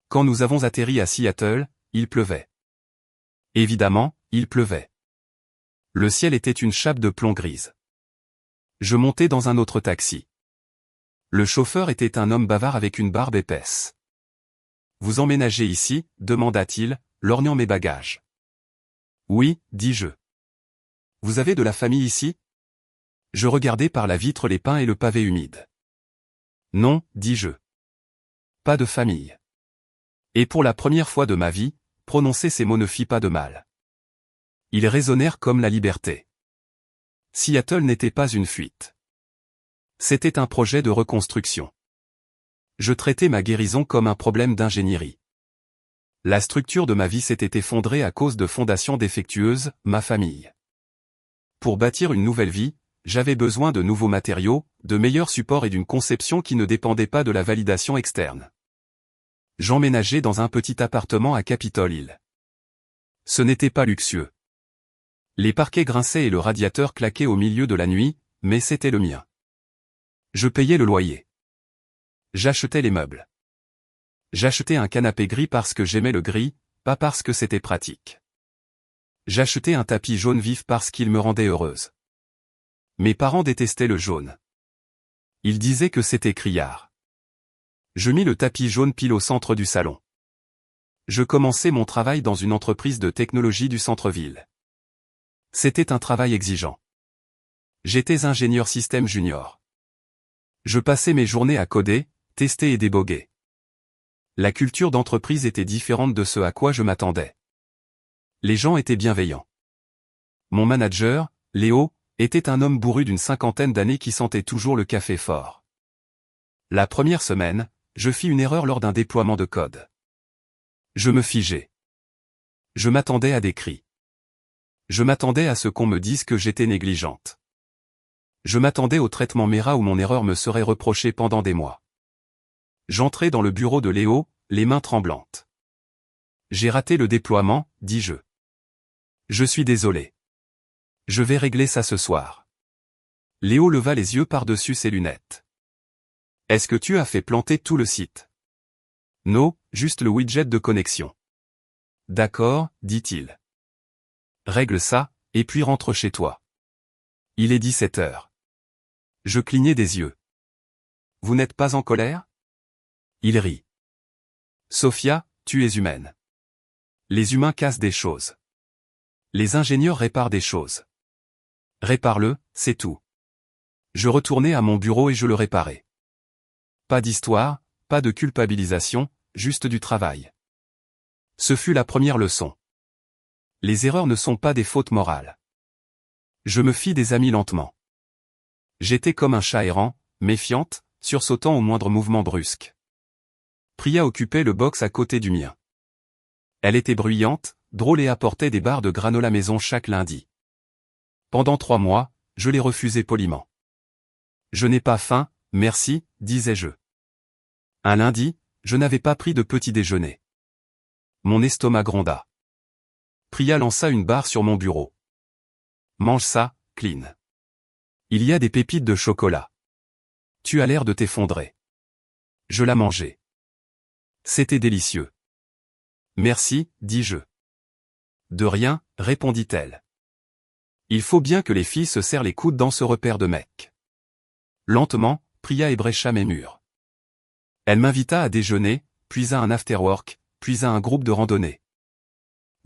Quand nous avons atterri à Seattle, il pleuvait. Évidemment, il pleuvait. Le ciel était une chape de plomb grise. Je montai dans un autre taxi. Le chauffeur était un homme bavard avec une barbe épaisse. « Vous emménagez ici ?» demanda-t-il, lorgnant mes bagages. « Oui, dis-je. »« Vous avez de la famille ici ?» Je regardai par la vitre les pins et le pavé humide. « Non, dis-je. Pas de famille. » Et pour la première fois de ma vie, prononcer ces mots ne fit pas de mal. Ils résonnèrent comme la liberté. Seattle n'était pas une fuite. C'était un projet de reconstruction. Je traitais ma guérison comme un problème d'ingénierie. La structure de ma vie s'était effondrée à cause de fondations défectueuses, ma famille. Pour bâtir une nouvelle vie, j'avais besoin de nouveaux matériaux, de meilleurs supports et d'une conception qui ne dépendait pas de la validation externe. J'emménageais dans un petit appartement à Capitol Hill. Ce n'était pas luxueux. Les parquets grinçaient et le radiateur claquait au milieu de la nuit, mais c'était le mien. Je payais le loyer. J'achetais les meubles. J'achetais un canapé gris parce que j'aimais le gris, pas parce que c'était pratique. J'achetais un tapis jaune vif parce qu'il me rendait heureuse. Mes parents détestaient le jaune. Ils disaient que c'était criard. Je mis le tapis jaune pile au centre du salon. Je commençais mon travail dans une entreprise de technologie du centre-ville. C'était un travail exigeant. J'étais ingénieur système junior. Je passais mes journées à coder, tester et déboguer. La culture d'entreprise était différente de ce à quoi je m'attendais. Les gens étaient bienveillants. Mon manager, Léo, était un homme bourru d'une 50aine d'années qui sentait toujours le café fort. La première semaine, je fis une erreur lors d'un déploiement de code. Je me figeai. Je m'attendais à des cris. Je m'attendais à ce qu'on me dise que j'étais négligente. Je m'attendais au traitement Mera où mon erreur me serait reprochée pendant des mois. J'entrai dans le bureau de Léo, les mains tremblantes. « J'ai raté le déploiement », dis-je. « Je suis désolé. Je vais régler ça ce soir. » Léo leva les yeux par-dessus ses lunettes. « Est-ce que tu as fait planter tout le site ?»« Non, juste le widget de connexion. »« D'accord, » dit-il. « Règle ça, et puis rentre chez toi. Il est 17 heures. » Je clignai des yeux. « Vous n'êtes pas en colère ?» Il rit. « Sophia, tu es humaine. Les humains cassent des choses. Les ingénieurs réparent des choses. Répare-le, c'est tout. » Je retournai à mon bureau et je le réparai. Pas d'histoire, pas de culpabilisation, juste du travail. Ce fut la première leçon. Les erreurs ne sont pas des fautes morales. Je me fis des amis lentement. J'étais comme un chat errant, méfiante, sursautant au moindre mouvement brusque. Priya occupait le box à côté du mien. Elle était bruyante, drôle et apportait des barres de granola maison chaque lundi. Pendant 3 mois, je les refusais poliment. « Je n'ai pas faim, merci », disais-je. Un lundi, je n'avais pas pris de petit déjeuner. Mon estomac gronda. Priya lança une barre sur mon bureau. « Mange ça, Clean. Il y a des pépites de chocolat. Tu as l'air de t'effondrer. » Je la mangeai. C'était délicieux. « Merci, dis-je. »« De rien, répondit-elle. Il faut bien que les filles se serrent les coudes dans ce repère de mecs. » Lentement, Priya ébrécha mes murs. Elle m'invita à déjeuner, puis à un afterwork, puis à un groupe de randonnée.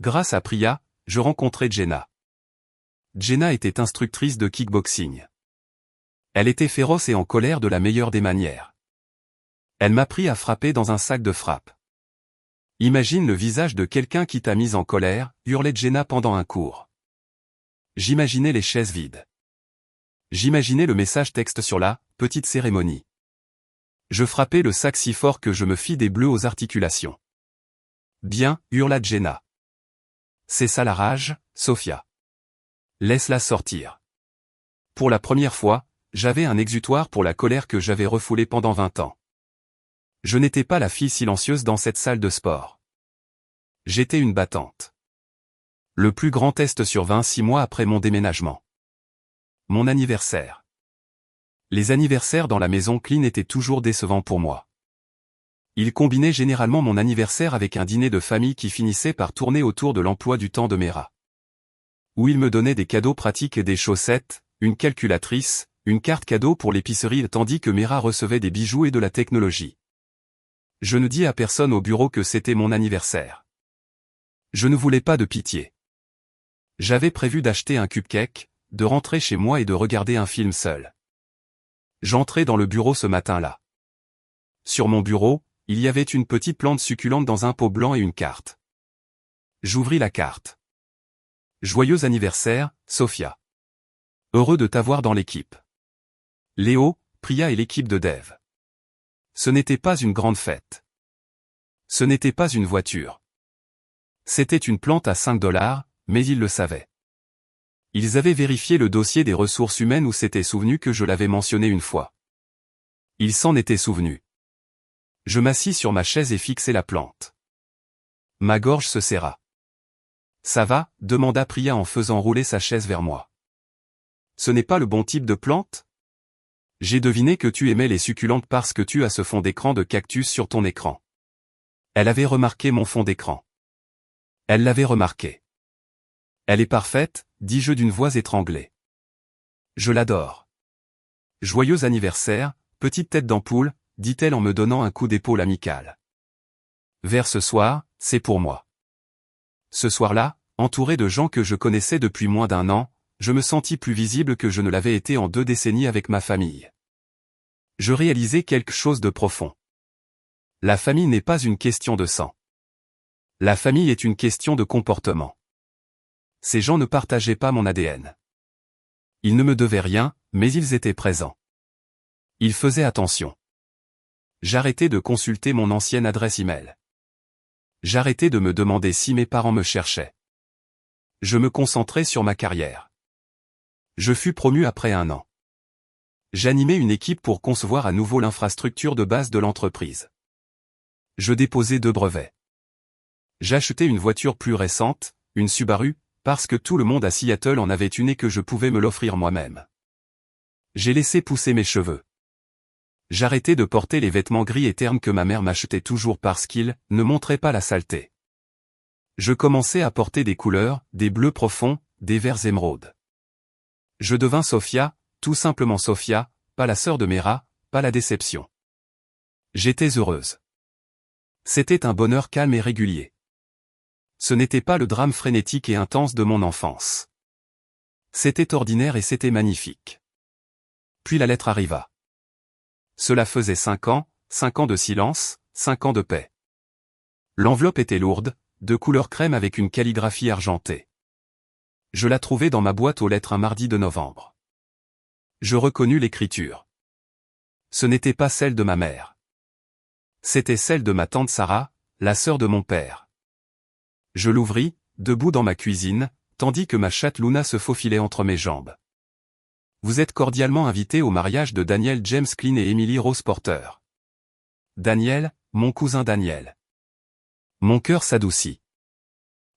Grâce à Priya, je rencontrai Jenna. Jenna était instructrice de kickboxing. Elle était féroce et en colère de la meilleure des manières. Elle m'apprit à frapper dans un sac de frappe. Imagine le visage de quelqu'un qui t'a mise en colère, hurlait Jenna pendant un cours. J'imaginais les chaises vides. J'imaginais le message texte sur la petite cérémonie. Je frappais le sac si fort que je me fis des bleus aux articulations. Bien, hurla Jenna. C'est ça la rage, Sophia. Laisse-la sortir. Pour la première fois, j'avais un exutoire pour la colère que j'avais refoulée pendant 20 ans. Je n'étais pas la fille silencieuse dans cette salle de sport. J'étais une battante. Le plus grand test survint 6 mois après mon déménagement. Mon anniversaire. Les anniversaires dans la maison Clean étaient toujours décevants pour moi. Ils combinaient généralement mon anniversaire avec un dîner de famille qui finissait par tourner autour de l'emploi du temps de Mera. Où il me donnait des cadeaux pratiques et des chaussettes, une calculatrice, une carte cadeau pour l'épicerie tandis que Mera recevait des bijoux et de la technologie. Je ne dis à personne au bureau que c'était mon anniversaire. Je ne voulais pas de pitié. J'avais prévu d'acheter un cupcake, de rentrer chez moi et de regarder un film seul. J'entrais dans le bureau ce matin-là. Sur mon bureau, il y avait une petite plante succulente dans un pot blanc et une carte. J'ouvris la carte. Joyeux anniversaire, Sophia. Heureux de t'avoir dans l'équipe. Léo, Priya et l'équipe de dev. Ce n'était pas une grande fête. Ce n'était pas une voiture. C'était une plante à 5 $, mais ils le savaient. Ils avaient vérifié le dossier des ressources humaines où s'étaient souvenus que je l'avais mentionné une fois. Ils s'en étaient souvenus. Je m'assis sur ma chaise et fixai la plante. Ma gorge se serra. Ça va, demanda Priya en faisant rouler sa chaise vers moi. Ce n'est pas le bon type de plante? J'ai deviné que tu aimais les succulentes parce que tu as ce fond d'écran de cactus sur ton écran. Elle avait remarqué mon fond d'écran. Elle l'avait remarqué. Elle est parfaite, dis-je d'une voix étranglée. Je l'adore. Joyeux anniversaire, petite tête d'ampoule, dit-elle en me donnant un coup d'épaule amical. Vers ce soir, c'est pour moi. Ce soir-là, entouré de gens que je connaissais depuis moins d'1 an, je me sentis plus visible que je ne l'avais été en 2 décennies avec ma famille. Je réalisais quelque chose de profond. La famille n'est pas une question de sang. La famille est une question de comportement. Ces gens ne partageaient pas mon ADN. Ils ne me devaient rien, mais ils étaient présents. Ils faisaient attention. J'arrêtais de consulter mon ancienne adresse email. J'arrêtais de me demander si mes parents me cherchaient. Je me concentrais sur ma carrière. Je fus promu après 1 an. J'animais une équipe pour concevoir à nouveau l'infrastructure de base de l'entreprise. Je déposais 2 brevets. J'achetais une voiture plus récente, une Subaru, parce que tout le monde à Seattle en avait une et que je pouvais me l'offrir moi-même. J'ai laissé pousser mes cheveux. J'arrêtais de porter les vêtements gris et ternes que ma mère m'achetait toujours parce qu'ils ne montraient pas la saleté. Je commençais à porter des couleurs, des bleus profonds, des verts émeraudes. Je devins Sophia, tout simplement Sophia, pas la sœur de Mera, pas la déception. J'étais heureuse. C'était un bonheur calme et régulier. Ce n'était pas le drame frénétique et intense de mon enfance. C'était ordinaire et c'était magnifique. Puis la lettre arriva. Cela faisait 5 ans, 5 ans de silence, 5 ans de paix. L'enveloppe était lourde, de couleur crème avec une calligraphie argentée. Je la trouvai dans ma boîte aux lettres un mardi de novembre. Je reconnus l'écriture. Ce n'était pas celle de ma mère. C'était celle de ma tante Sarah, la sœur de mon père. Je l'ouvris, debout dans ma cuisine, tandis que ma chatte Luna se faufilait entre mes jambes. Vous êtes cordialement invité au mariage de Daniel James Clean et Emily Rose Porter. Daniel, mon cousin Daniel. Mon cœur s'adoucit.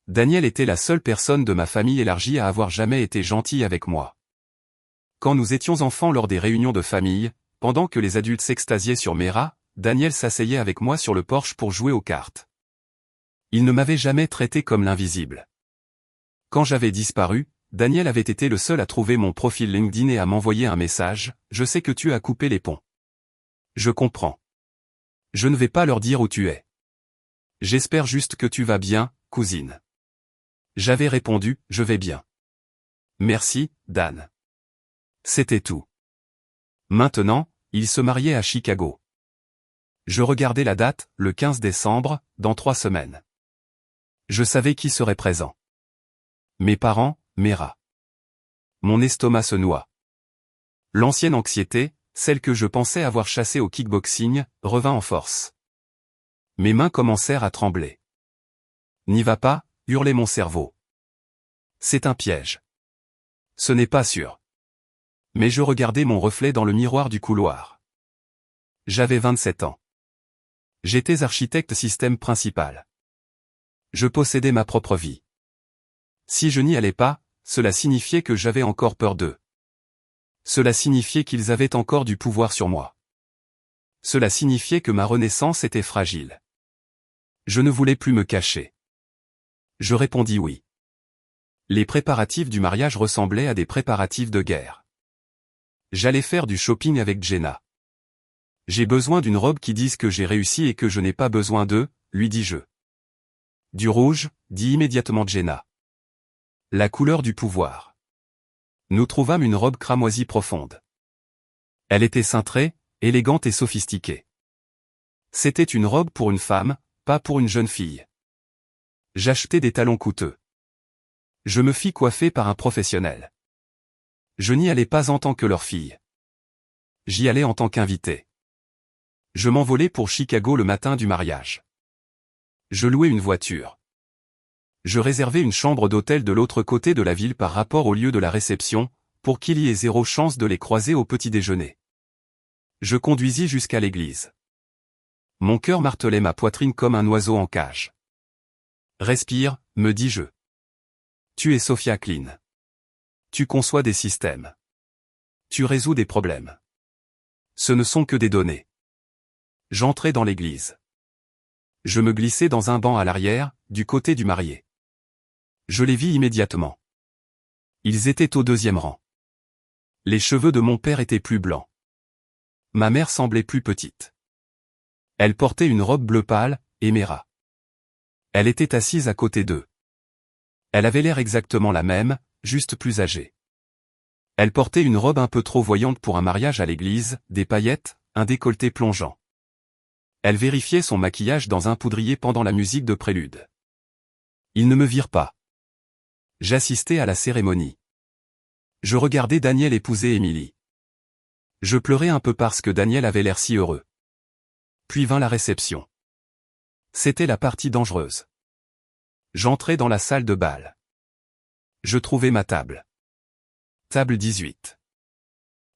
Daniel était la seule personne de ma famille élargie à avoir jamais été gentil avec moi. Quand nous étions enfants lors des réunions de famille, pendant que les adultes s'extasiaient sur Mera, Daniel s'asseyait avec moi sur le porche pour jouer aux cartes. Il ne m'avait jamais traité comme l'invisible. Quand j'avais disparu, Daniel avait été le seul à trouver mon profil LinkedIn et à m'envoyer un message, « Je sais que tu as coupé les ponts. Je comprends. Je ne vais pas leur dire où tu es. J'espère juste que tu vas bien, cousine. » J'avais répondu, « Je vais bien. Merci, Dan. » C'était tout. Maintenant, il se mariait à Chicago. Je regardais la date, le 15 décembre, dans 3 semaines. Je savais qui serait présent. Mes parents, mes rats. Mon estomac se noie. L'ancienne anxiété, celle que je pensais avoir chassée au kickboxing, revint en force. Mes mains commencèrent à trembler. N'y va pas, hurlait mon cerveau. C'est un piège. Ce n'est pas sûr. Mais je regardais mon reflet dans le miroir du couloir. J'avais 27 ans. J'étais architecte système principal. Je possédais ma propre vie. Si je n'y allais pas, cela signifiait que j'avais encore peur d'eux. Cela signifiait qu'ils avaient encore du pouvoir sur moi. Cela signifiait que ma renaissance était fragile. Je ne voulais plus me cacher. Je répondis oui. Les préparatifs du mariage ressemblaient à des préparatifs de guerre. J'allais faire du shopping avec Jenna. J'ai besoin d'une robe qui dise que j'ai réussi et que je n'ai pas besoin d'eux, lui dis-je. Du rouge, dit immédiatement Jenna. La couleur du pouvoir. Nous trouvâmes une robe cramoisie profonde. Elle était cintrée, élégante et sophistiquée. C'était une robe pour une femme, pas pour une jeune fille. J'achetai des talons coûteux. Je me fis coiffer par un professionnel. Je n'y allais pas en tant que leur fille. J'y allais en tant qu'invité. Je m'envolai pour Chicago le matin du mariage. Je louai une voiture. Je réservai une chambre d'hôtel de l'autre côté de la ville par rapport au lieu de la réception, pour qu'il y ait 0 chance de les croiser au petit déjeuner. Je conduisis jusqu'à l'église. Mon cœur martelait ma poitrine comme un oiseau en cage. Respire, me dis-je. Tu es Sophia Klein. Tu conçois des systèmes. Tu résous des problèmes. Ce ne sont que des données. J'entrai dans l'église. Je me glissai dans un banc à l'arrière, du côté du marié. Je les vis immédiatement. Ils étaient au 2e rang. Les cheveux de mon père étaient plus blancs. Ma mère semblait plus petite. Elle portait une robe bleu pâle, éméra. Elle était assise à côté d'eux. Elle avait l'air exactement la même, juste plus âgée. Elle portait une robe un peu trop voyante pour un mariage à l'église, des paillettes, un décolleté plongeant. Elle vérifiait son maquillage dans un poudrier pendant la musique de prélude. Ils ne me virent pas. J'assistais à la cérémonie. Je regardais Daniel épouser Émilie. Je pleurais un peu parce que Daniel avait l'air si heureux. Puis vint la réception. C'était la partie dangereuse. J'entrai dans la salle de bal. Je trouvai ma table. Table 18.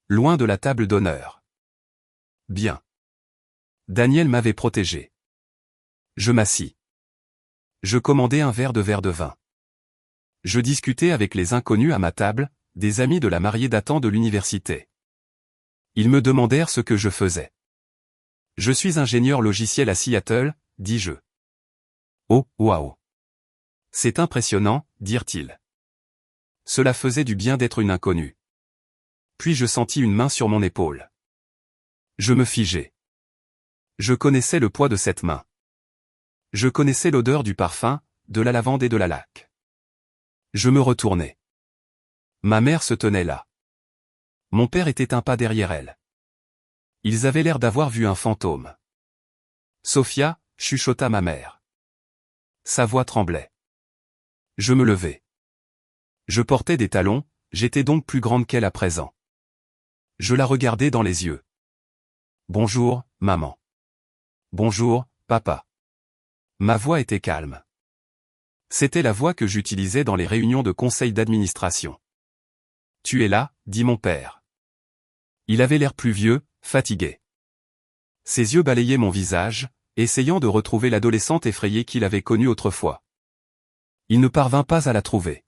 Loin de la table d'honneur. Bien. Daniel m'avait protégé. Je m'assis. Je commandai un verre de vin. Je discutais avec les inconnus à ma table, des amis de la mariée datant de l'université. Ils me demandèrent ce que je faisais. Je suis ingénieur logiciel à Seattle, dis-je. Oh, waouh. C'est impressionnant, dirent-ils. Cela faisait du bien d'être une inconnue. Puis je sentis une main sur mon épaule. Je me figeai. Je connaissais le poids de cette main. Je connaissais l'odeur du parfum, de la lavande et de la laque. Je me retournai. Ma mère se tenait là. Mon père était un pas derrière elle. Ils avaient l'air d'avoir vu un fantôme. Sophia, chuchota ma mère. Sa voix tremblait. Je me levai. Je portais des talons, j'étais donc plus grande qu'elle à présent. Je la regardai dans les yeux. Bonjour, maman. Bonjour, papa. Ma voix était calme. C'était la voix que j'utilisais dans les réunions de conseil d'administration. Tu es là, dit mon père. Il avait l'air plus vieux, fatigué. Ses yeux balayaient mon visage, essayant de retrouver l'adolescente effrayée qu'il avait connue autrefois. Il ne parvint pas à la trouver.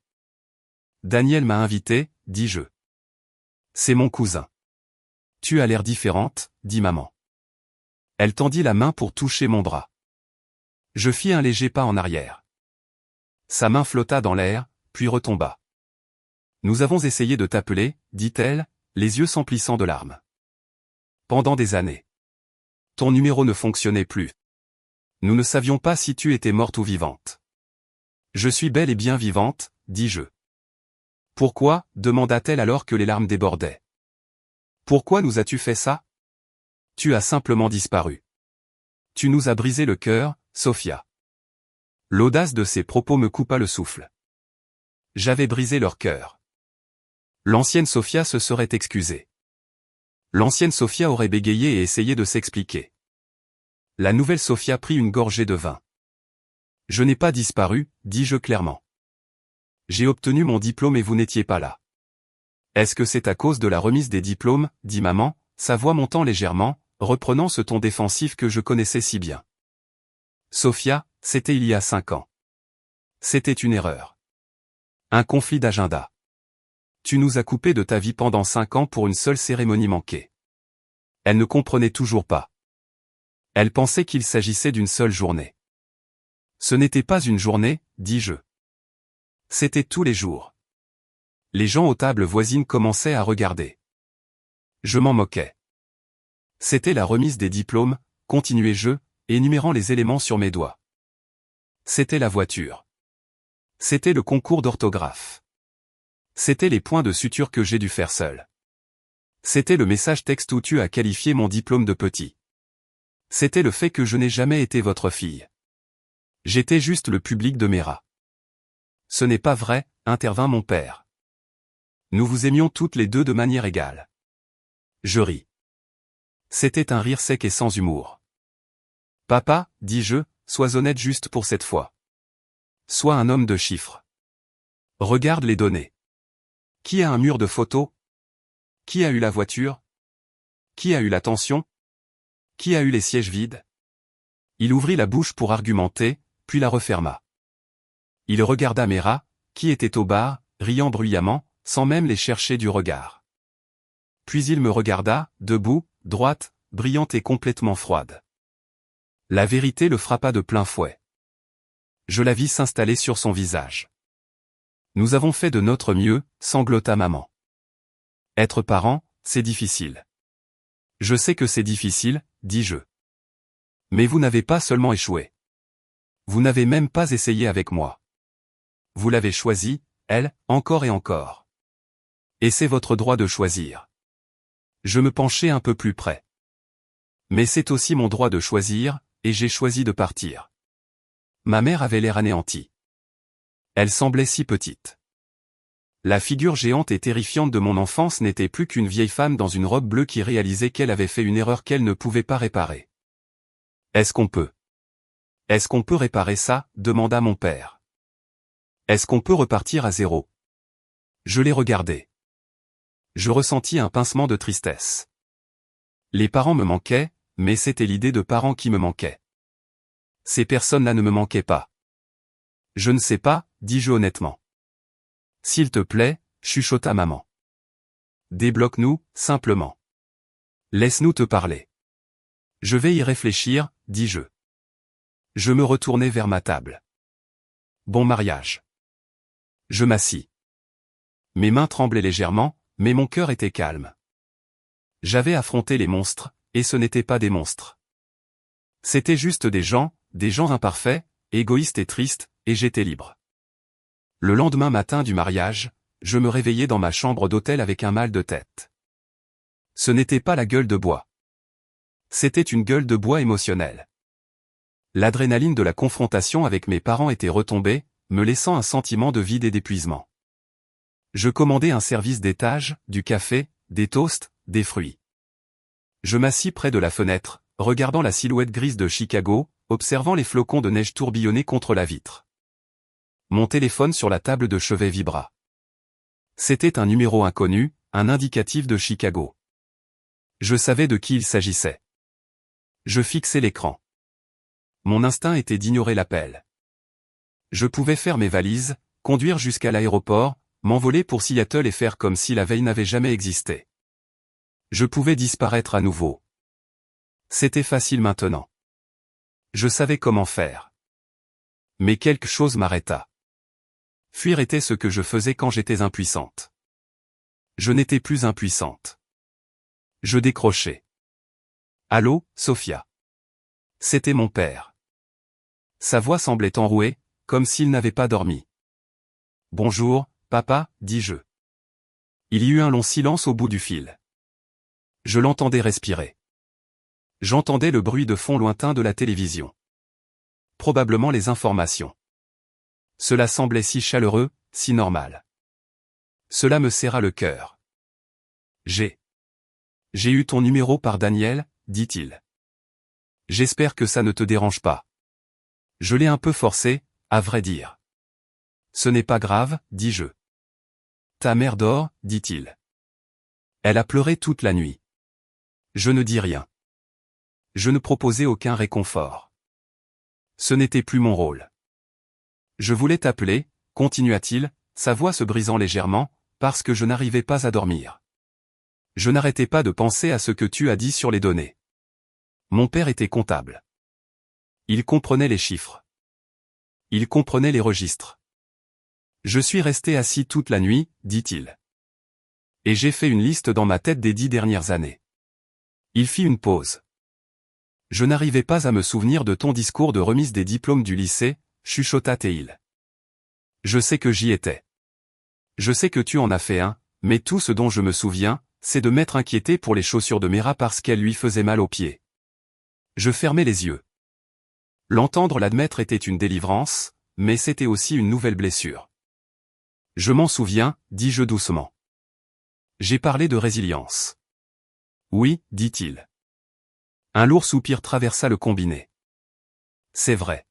Daniel m'a invité, dis-je. C'est mon cousin. Tu as l'air différente, dit maman. Elle tendit la main pour toucher mon bras. Je fis un léger pas en arrière. Sa main flotta dans l'air, puis retomba. Nous avons essayé de t'appeler, dit-elle, les yeux s'emplissant de larmes. Pendant des années. Ton numéro ne fonctionnait plus. Nous ne savions pas si tu étais morte ou vivante. Je suis belle et bien vivante, dis-je. Pourquoi, demanda-t-elle alors que les larmes débordaient. Pourquoi nous as-tu fait ça? Tu as simplement disparu. Tu nous as brisé le cœur, Sophia. L'audace de ces propos me coupa le souffle. J'avais brisé leur cœur. L'ancienne Sophia se serait excusée. L'ancienne Sophia aurait bégayé et essayé de s'expliquer. La nouvelle Sophia prit une gorgée de vin. Je n'ai pas disparu, dis-je clairement. J'ai obtenu mon diplôme et vous n'étiez pas là. Est-ce que c'est à cause de la remise des diplômes, dit maman, sa voix montant légèrement, reprenant ce ton défensif que je connaissais si bien. Sophia, c'était il y a 5 ans. C'était une erreur. Un conflit d'agenda. Tu nous as coupés de ta vie pendant 5 ans pour une seule cérémonie manquée. Elle ne comprenait toujours pas. Elle pensait qu'il s'agissait d'une seule journée. Ce n'était pas une journée, dis-je. C'était tous les jours. Les gens aux tables voisines commençaient à regarder. Je m'en moquais. C'était la remise des diplômes, continuai-je, énumérant les éléments sur mes doigts. C'était la voiture. C'était le concours d'orthographe. C'était les points de suture que j'ai dû faire seul. C'était le message texte où tu as qualifié mon diplôme de petit. C'était le fait que je n'ai jamais été votre fille. J'étais juste le public de mes rats. Ce n'est pas vrai, intervint mon père. Nous vous aimions toutes les deux de manière égale. Je ris. C'était un rire sec et sans humour. Papa, dis-je, sois honnête juste pour cette fois. Sois un homme de chiffres. Regarde les données. Qui a un mur de photos? Qui a eu la voiture? Qui a eu l'attention? Qui a eu les sièges vides? Il ouvrit la bouche pour argumenter, puis la referma. Il regarda mes rats, qui étaient au bar, riant bruyamment, sans même les chercher du regard. Puis il me regarda, debout, droite, brillante et complètement froide. La vérité le frappa de plein fouet. Je la vis s'installer sur son visage. Nous avons fait de notre mieux, sanglota maman. Être parent, c'est difficile. Je sais que c'est difficile, dis-je. Mais vous n'avez pas seulement échoué. Vous n'avez même pas essayé avec moi. Vous l'avez choisi, elle, encore et encore. Et c'est votre droit de choisir. Je me penchai un peu plus près. Mais c'est aussi mon droit de choisir, et j'ai choisi de partir. Ma mère avait l'air anéantie. Elle semblait si petite. La figure géante et terrifiante de mon enfance n'était plus qu'une vieille femme dans une robe bleue qui réalisait qu'elle avait fait une erreur qu'elle ne pouvait pas réparer. Est-ce qu'on peut réparer ça? Demanda mon père. Est-ce qu'on peut repartir à zéro? Je l'ai regardé. Je ressentis un pincement de tristesse. Les parents me manquaient, mais c'était l'idée de parents qui me manquait. Ces personnes-là ne me manquaient pas. Je ne sais pas, dis-je honnêtement. S'il te plaît, chuchota maman. Débloque-nous, simplement. Laisse-nous te parler. Je vais y réfléchir, dis-je. Je me retournai vers ma table. Bon mariage. Je m'assis. Mes mains tremblaient légèrement, mais mon cœur était calme. J'avais affronté les monstres, et ce n'étaient pas des monstres. C'étaient juste des gens imparfaits, égoïstes et tristes, et j'étais libre. Le lendemain matin du mariage, je me réveillai dans ma chambre d'hôtel avec un mal de tête. Ce n'était pas la gueule de bois. C'était une gueule de bois émotionnelle. L'adrénaline de la confrontation avec mes parents était retombée, me laissant un sentiment de vide et d'épuisement. Je commandai un service d'étage, du café, des toasts, des fruits. Je m'assis près de la fenêtre, regardant la silhouette grise de Chicago, observant les flocons de neige tourbillonner contre la vitre. Mon téléphone sur la table de chevet vibra. C'était un numéro inconnu, un indicatif de Chicago. Je savais de qui il s'agissait. Je fixai l'écran. Mon instinct était d'ignorer l'appel. Je pouvais faire mes valises, conduire jusqu'à l'aéroport, m'envoler pour Seattle et faire comme si la veille n'avait jamais existé. Je pouvais disparaître à nouveau. C'était facile maintenant. Je savais comment faire. Mais quelque chose m'arrêta. Fuir était ce que je faisais quand j'étais impuissante. Je n'étais plus impuissante. Je décrochai. Allô, Sophia. C'était mon père. Sa voix semblait enrouée, comme s'il n'avait pas dormi. Bonjour, papa, dis-je. Il y eut un long silence au bout du fil. Je l'entendais respirer. J'entendais le bruit de fond lointain de la télévision. Probablement les informations. Cela semblait si chaleureux, si normal. Cela me serra le cœur. J'ai eu ton numéro par Daniel, dit-il. J'espère que ça ne te dérange pas. Je l'ai un peu forcé, à vrai dire. Ce n'est pas grave, dis-je. Ta mère dort, dit-il. Elle a pleuré toute la nuit. Je ne dis rien. Je ne proposais aucun réconfort. Ce n'était plus mon rôle. Je voulais t'appeler, continua-t-il, sa voix se brisant légèrement, parce que je n'arrivais pas à dormir. Je n'arrêtais pas de penser à ce que tu as dit sur les données. Mon père était comptable. Il comprenait les chiffres. Il comprenait les registres. Je suis resté assis toute la nuit, dit-il. Et j'ai fait une liste dans ma tête des 10 dernières années. Il fit une pause. Je n'arrivais pas à me souvenir de ton discours de remise des diplômes du lycée, chuchota Théil. Je sais que j'y étais. Je sais que tu en as fait un, mais tout ce dont je me souviens, c'est de m'être inquiété pour les chaussures de Mera parce qu'elles lui faisaient mal aux pieds. Je fermais les yeux. L'entendre l'admettre était une délivrance, mais c'était aussi une nouvelle blessure. Je m'en souviens, dis-je doucement. J'ai parlé de résilience. Oui, dit-il. Un lourd soupir traversa le combiné. C'est vrai.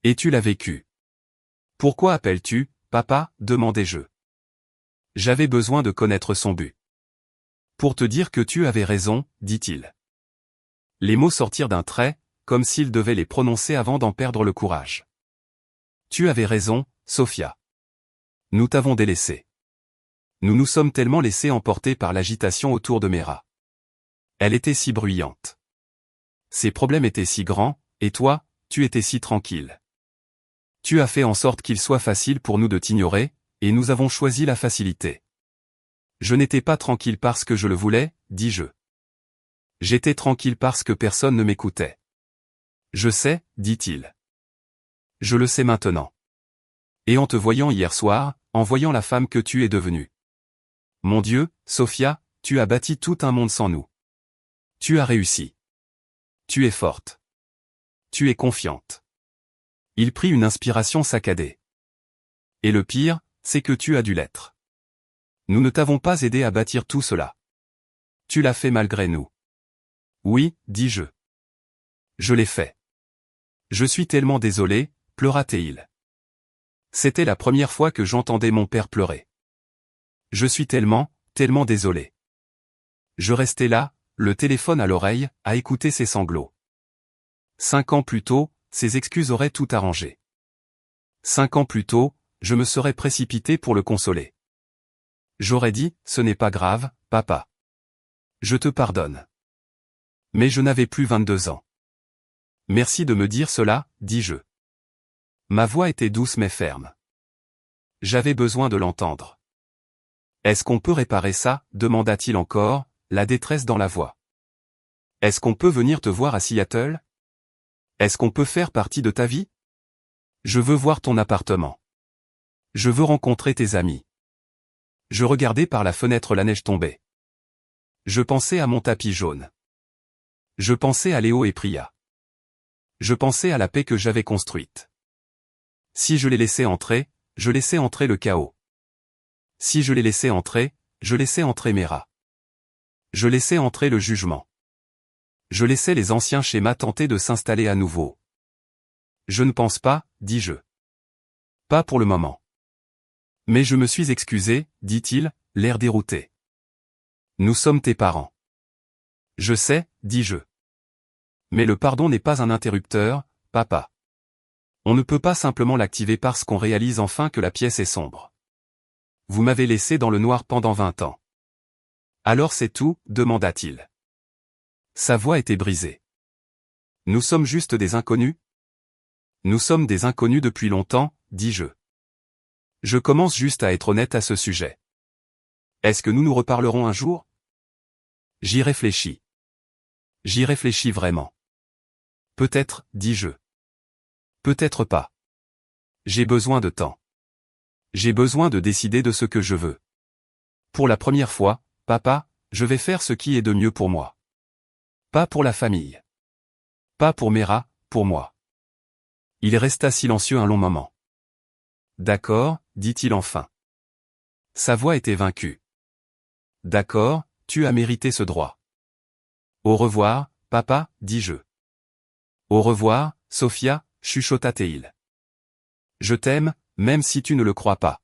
Et tu l'as vécu. Pourquoi appelles-tu, papa, demandai-je. J'avais besoin de connaître son but. Pour te dire que tu avais raison, dit-il. Les mots sortirent d'un trait, comme s'il devait les prononcer avant d'en perdre le courage. Tu avais raison, Sophia. Nous t'avons délaissé. Nous nous sommes tellement laissés emporter par l'agitation autour de Mera. Elle était si bruyante. Ses problèmes étaient si grands, et toi, tu étais si tranquille. Tu as fait en sorte qu'il soit facile pour nous de t'ignorer, et nous avons choisi la facilité. Je n'étais pas tranquille parce que je le voulais, dis-je. J'étais tranquille parce que personne ne m'écoutait. Je sais, dit-il. Je le sais maintenant. Et en te voyant hier soir, en voyant la femme que tu es devenue. Mon Dieu, Sophia, tu as bâti tout un monde sans nous. Tu as réussi. Tu es forte. Tu es confiante. Il prit une inspiration saccadée. Et le pire, c'est que tu as dû l'être. Nous ne t'avons pas aidé à bâtir tout cela. Tu l'as fait malgré nous. Oui, dis-je. Je l'ai fait. Je suis tellement désolé, pleura Théil. C'était la première fois que j'entendais mon père pleurer. Je suis tellement désolé. Je restais là, le téléphone à l'oreille, à écouter ses sanglots. 5 ans plus tôt, ses excuses auraient tout arrangé. 5 ans plus tôt, je me serais précipité pour le consoler. J'aurais dit, ce n'est pas grave, papa. Je te pardonne. Mais je n'avais plus 22 ans. Merci de me dire cela, dis-je. Ma voix était douce mais ferme. J'avais besoin de l'entendre. Est-ce qu'on peut réparer ça, demanda-t-il encore, la détresse dans la voix. Est-ce qu'on peut venir te voir à Seattle? Est-ce qu'on peut faire partie de ta vie? Je veux voir ton appartement. Je veux rencontrer tes amis. Je regardais par la fenêtre la neige tomber. Je pensais à mon tapis jaune. Je pensais à Léo et Priya. Je pensais à la paix que j'avais construite. Si je les laissais entrer, je laissais entrer le chaos. Si je les laissais entrer, je laissais entrer Mera. Je laissais entrer le jugement. Je laissais les anciens schémas tenter de s'installer à nouveau. Je ne pense pas, dis-je. Pas pour le moment. Mais je me suis excusé, dit-il, l'air dérouté. Nous sommes tes parents. Je sais, dis-je. Mais le pardon n'est pas un interrupteur, papa. On ne peut pas simplement l'activer parce qu'on réalise enfin que la pièce est sombre. Vous m'avez laissé dans le noir pendant 20 ans. Alors c'est tout, demanda-t-il. Sa voix était brisée. Nous sommes juste des inconnus? Nous sommes des inconnus depuis longtemps, dis-je. Je commence juste à être honnête à ce sujet. Est-ce que nous nous reparlerons un jour? J'y réfléchis. J'y réfléchis vraiment. Peut-être, dis-je. Peut-être pas. J'ai besoin de temps. J'ai besoin de décider de ce que je veux. Pour la première fois, papa, je vais faire ce qui est de mieux pour moi. Pas pour la famille. Pas pour Mera, pour moi. Il resta silencieux un long moment. D'accord, dit-il enfin. Sa voix était vaincue. D'accord, tu as mérité ce droit. Au revoir, papa, dis-je. Au revoir, Sophia, chuchota Théil. Je t'aime, même si tu ne le crois pas.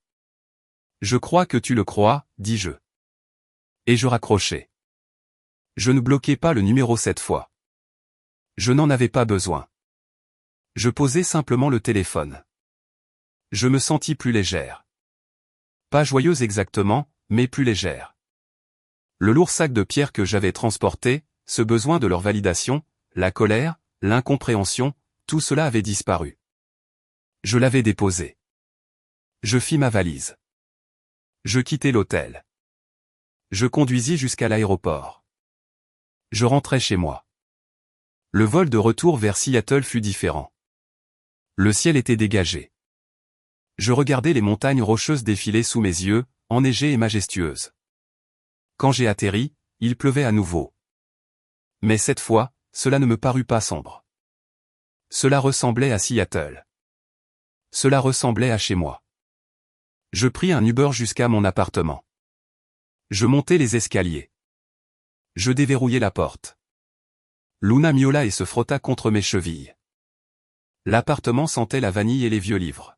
Je crois que tu le crois, dis-je. Et je raccrochai. Je ne bloquai pas le numéro cette fois. Je n'en avais pas besoin. Je posai simplement le téléphone. Je me sentis plus légère. Pas joyeuse exactement, mais plus légère. Le lourd sac de pierres que j'avais transporté, ce besoin de leur validation, la colère, l'incompréhension, tout cela avait disparu. Je l'avais déposé. Je fis ma valise. Je quittai l'hôtel. Je conduisis jusqu'à l'aéroport. Je rentrai chez moi. Le vol de retour vers Seattle fut différent. Le ciel était dégagé. Je regardais les montagnes rocheuses défiler sous mes yeux, enneigées et majestueuses. Quand j'ai atterri, il pleuvait à nouveau. Mais cette fois, cela ne me parut pas sombre. Cela ressemblait à Seattle. Cela ressemblait à chez moi. Je pris un Uber jusqu'à mon appartement. Je montai les escaliers. Je déverrouillai la porte. Luna miaula et se frotta contre mes chevilles. L'appartement sentait la vanille et les vieux livres.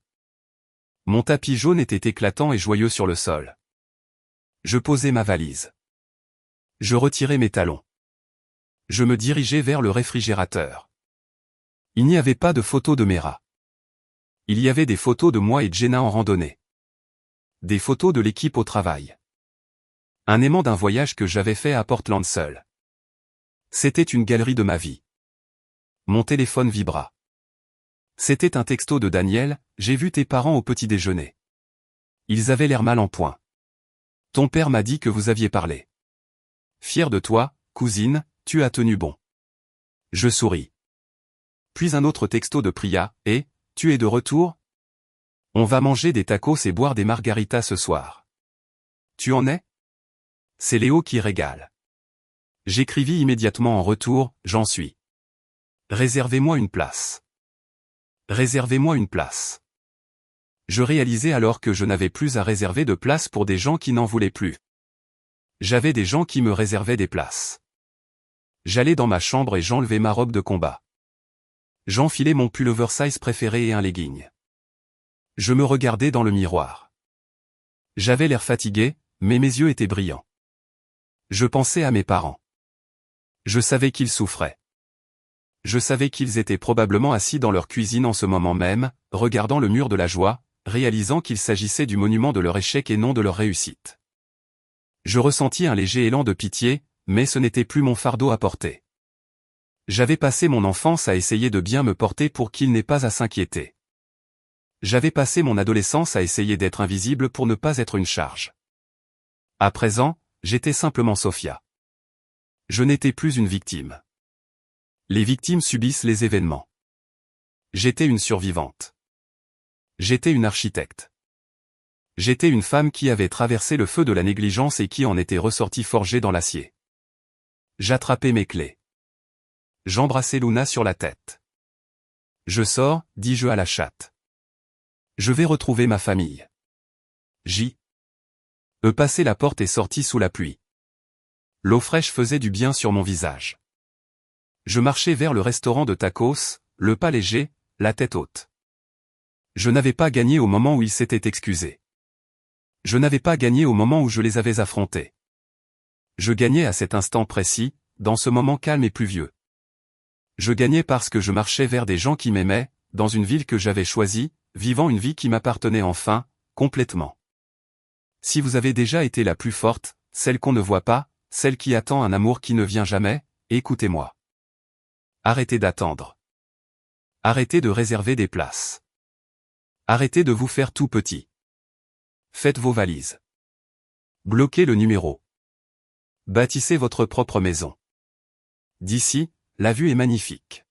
Mon tapis jaune était éclatant et joyeux sur le sol. Je posai ma valise. Je retirai mes talons. Je me dirigeai vers le réfrigérateur. Il n'y avait pas de photos de Mera. Il y avait des photos de moi et Jenna en randonnée. Des photos de l'équipe au travail. Un aimant d'un voyage que j'avais fait à Portland seul. C'était une galerie de ma vie. Mon téléphone vibra. C'était un texto de Daniel, j'ai vu tes parents au petit déjeuner. Ils avaient l'air mal en point. Ton père m'a dit que vous aviez parlé. Fier de toi, cousine, tu as tenu bon. Je souris. Puis un autre texto de Priya, et, tu es de retour? On va manger des tacos et boire des margaritas ce soir. Tu en es? C'est Léo qui régale. J'écrivis immédiatement en retour, j'en suis. Réservez-moi une place. Réservez-moi une place. Je réalisais alors que je n'avais plus à réserver de place pour des gens qui n'en voulaient plus. J'avais des gens qui me réservaient des places. J'allais dans ma chambre et j'enlevais ma robe de combat. J'enfilais mon pull oversize préféré et un legging. Je me regardais dans le miroir. J'avais l'air fatigué, mais mes yeux étaient brillants. Je pensais à mes parents. Je savais qu'ils souffraient. Je savais qu'ils étaient probablement assis dans leur cuisine en ce moment même, regardant le mur de la joie, réalisant qu'il s'agissait du monument de leur échec et non de leur réussite. Je ressentis un léger élan de pitié, mais ce n'était plus mon fardeau à porter. J'avais passé mon enfance à essayer de bien me porter pour qu'ils n'aient pas à s'inquiéter. J'avais passé mon adolescence à essayer d'être invisible pour ne pas être une charge. À présent, j'étais simplement Sophia. Je n'étais plus une victime. Les victimes subissent les événements. J'étais une survivante. J'étais une architecte. J'étais une femme qui avait traversé le feu de la négligence et qui en était ressortie forgée dans l'acier. J'attrapais mes clés. J'embrassai Luna sur la tête. Je sors, dis-je à la chatte. Je vais retrouver ma famille. Passai la porte et sortis sous la pluie. L'eau fraîche faisait du bien sur mon visage. Je marchais vers le restaurant de tacos, le pas léger, la tête haute. Je n'avais pas gagné au moment où ils s'étaient excusés. Je n'avais pas gagné au moment où je les avais affrontés. Je gagnais à cet instant précis, dans ce moment calme et pluvieux. Je gagnais parce que je marchais vers des gens qui m'aimaient, dans une ville que j'avais choisie, vivant une vie qui m'appartenait enfin, complètement. Si vous avez déjà été la plus forte, celle qu'on ne voit pas, celle qui attend un amour qui ne vient jamais, écoutez-moi. Arrêtez d'attendre. Arrêtez de réserver des places. Arrêtez de vous faire tout petit. Faites vos valises. Bloquez le numéro. Bâtissez votre propre maison. D'ici, la vue est magnifique.